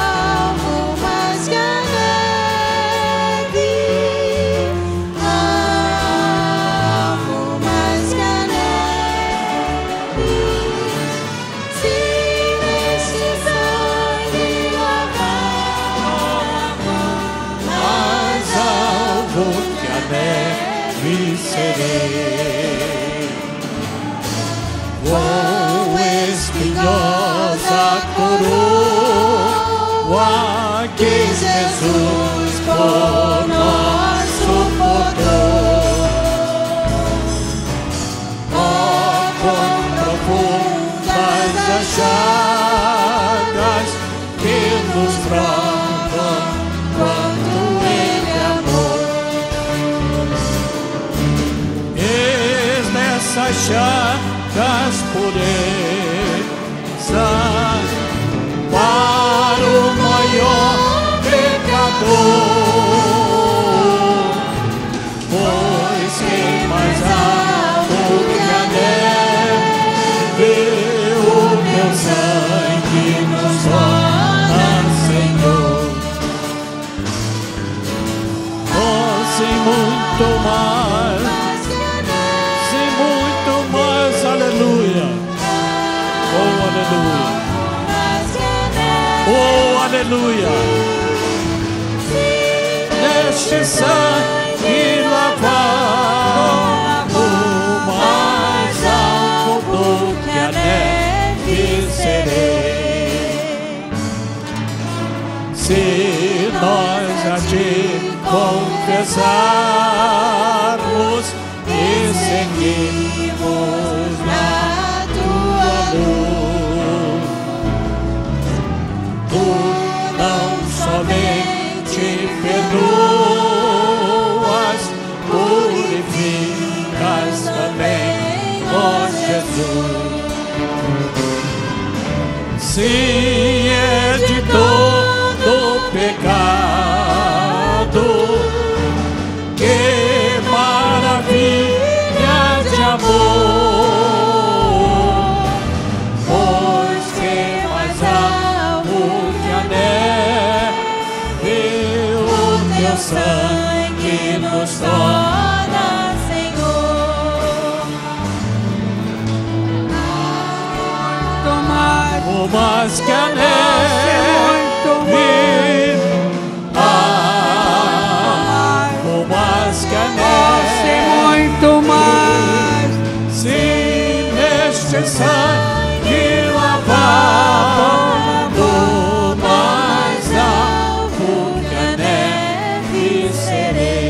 Algo mais que a neve, algo mais que a neve, se neste sangue lavar, mais alvo que a neve serei. Com espinhosa coroa que Jesus por nós suportou. Oh, quão profundas as chagas que nos provam quanto Ele amou. Eis nessas chagas pureza para o maior pecador, pois que mais alto que a neve o meu sangue muito mais. Sim, muito mais. Aleluia. Oh, aleluia. Oh, aleluia. Neste sangue lavado, mais alto do que a neve serei. Se nós a te confessarmos e seguirmos na tua luz, tu não somente perdoas, purificas também, ó Jesus. Sim, é de todo pecado, que maravilha de amor, pois que mais alto que a neve, o teu sangue nos torna, Senhor. Muito mais que a neve, mais que a neve, muito mais. Sim, neste sangue lavado, mais alto que a neve serei.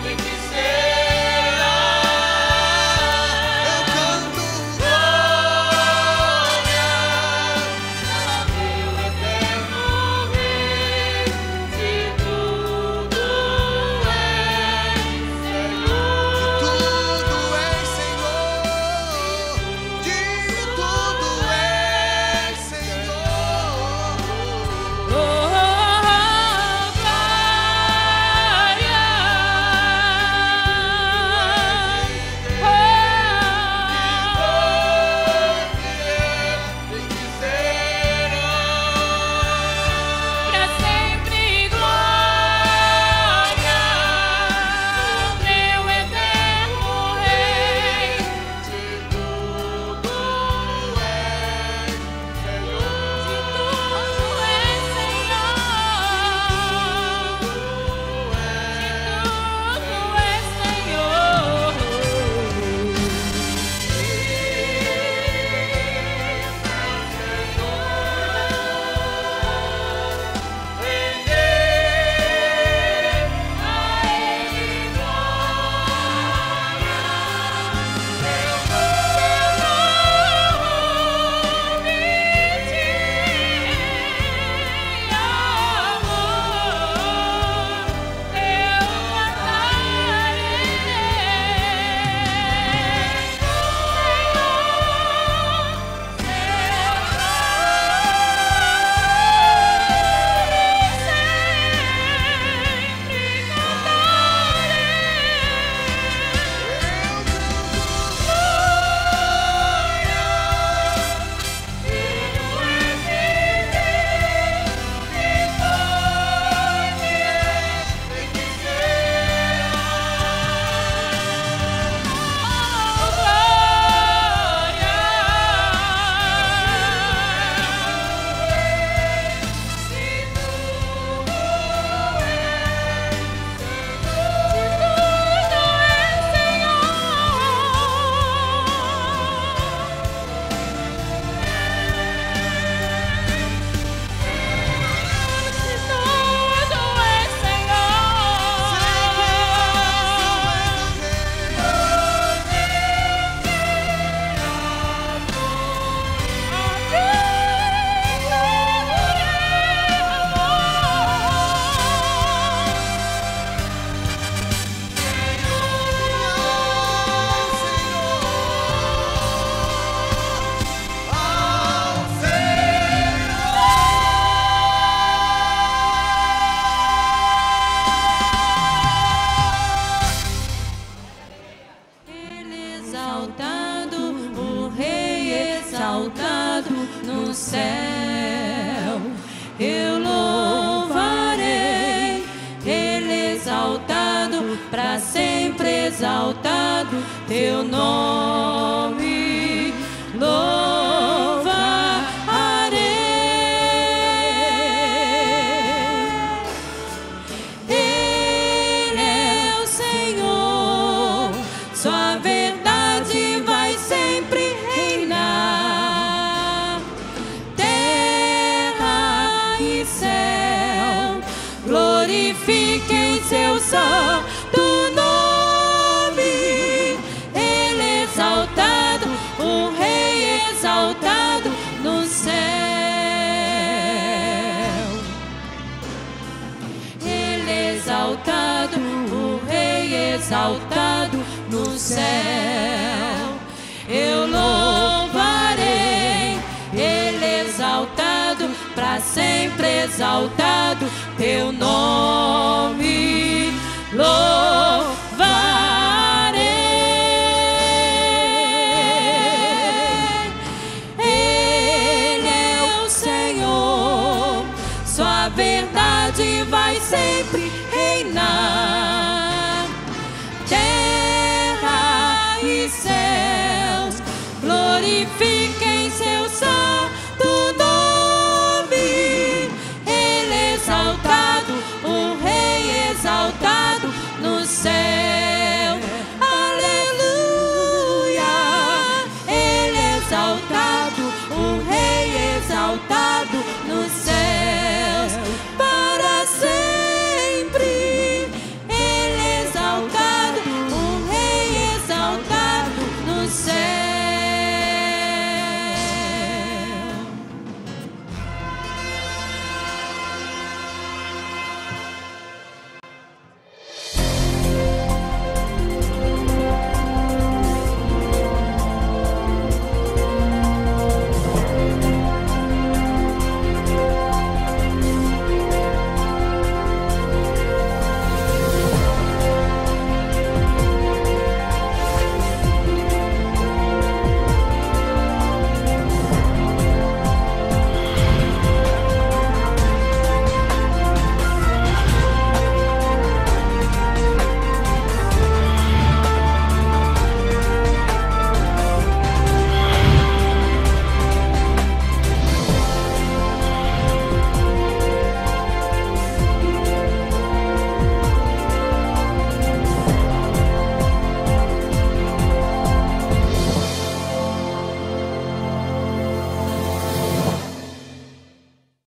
Que exaltado teu nome, louvarei. Ele é o Senhor, sua verdade vai sempre reinar. Terra e céu glorifiquem seu santo nome. Ele é exaltado, o Rei exaltado no céu. Ele é exaltado, o Rei exaltado no céu. Eu louvarei, Ele exaltado, para sempre exaltado teu nome, louvarei. Ele é o Senhor, sua verdade vai sempre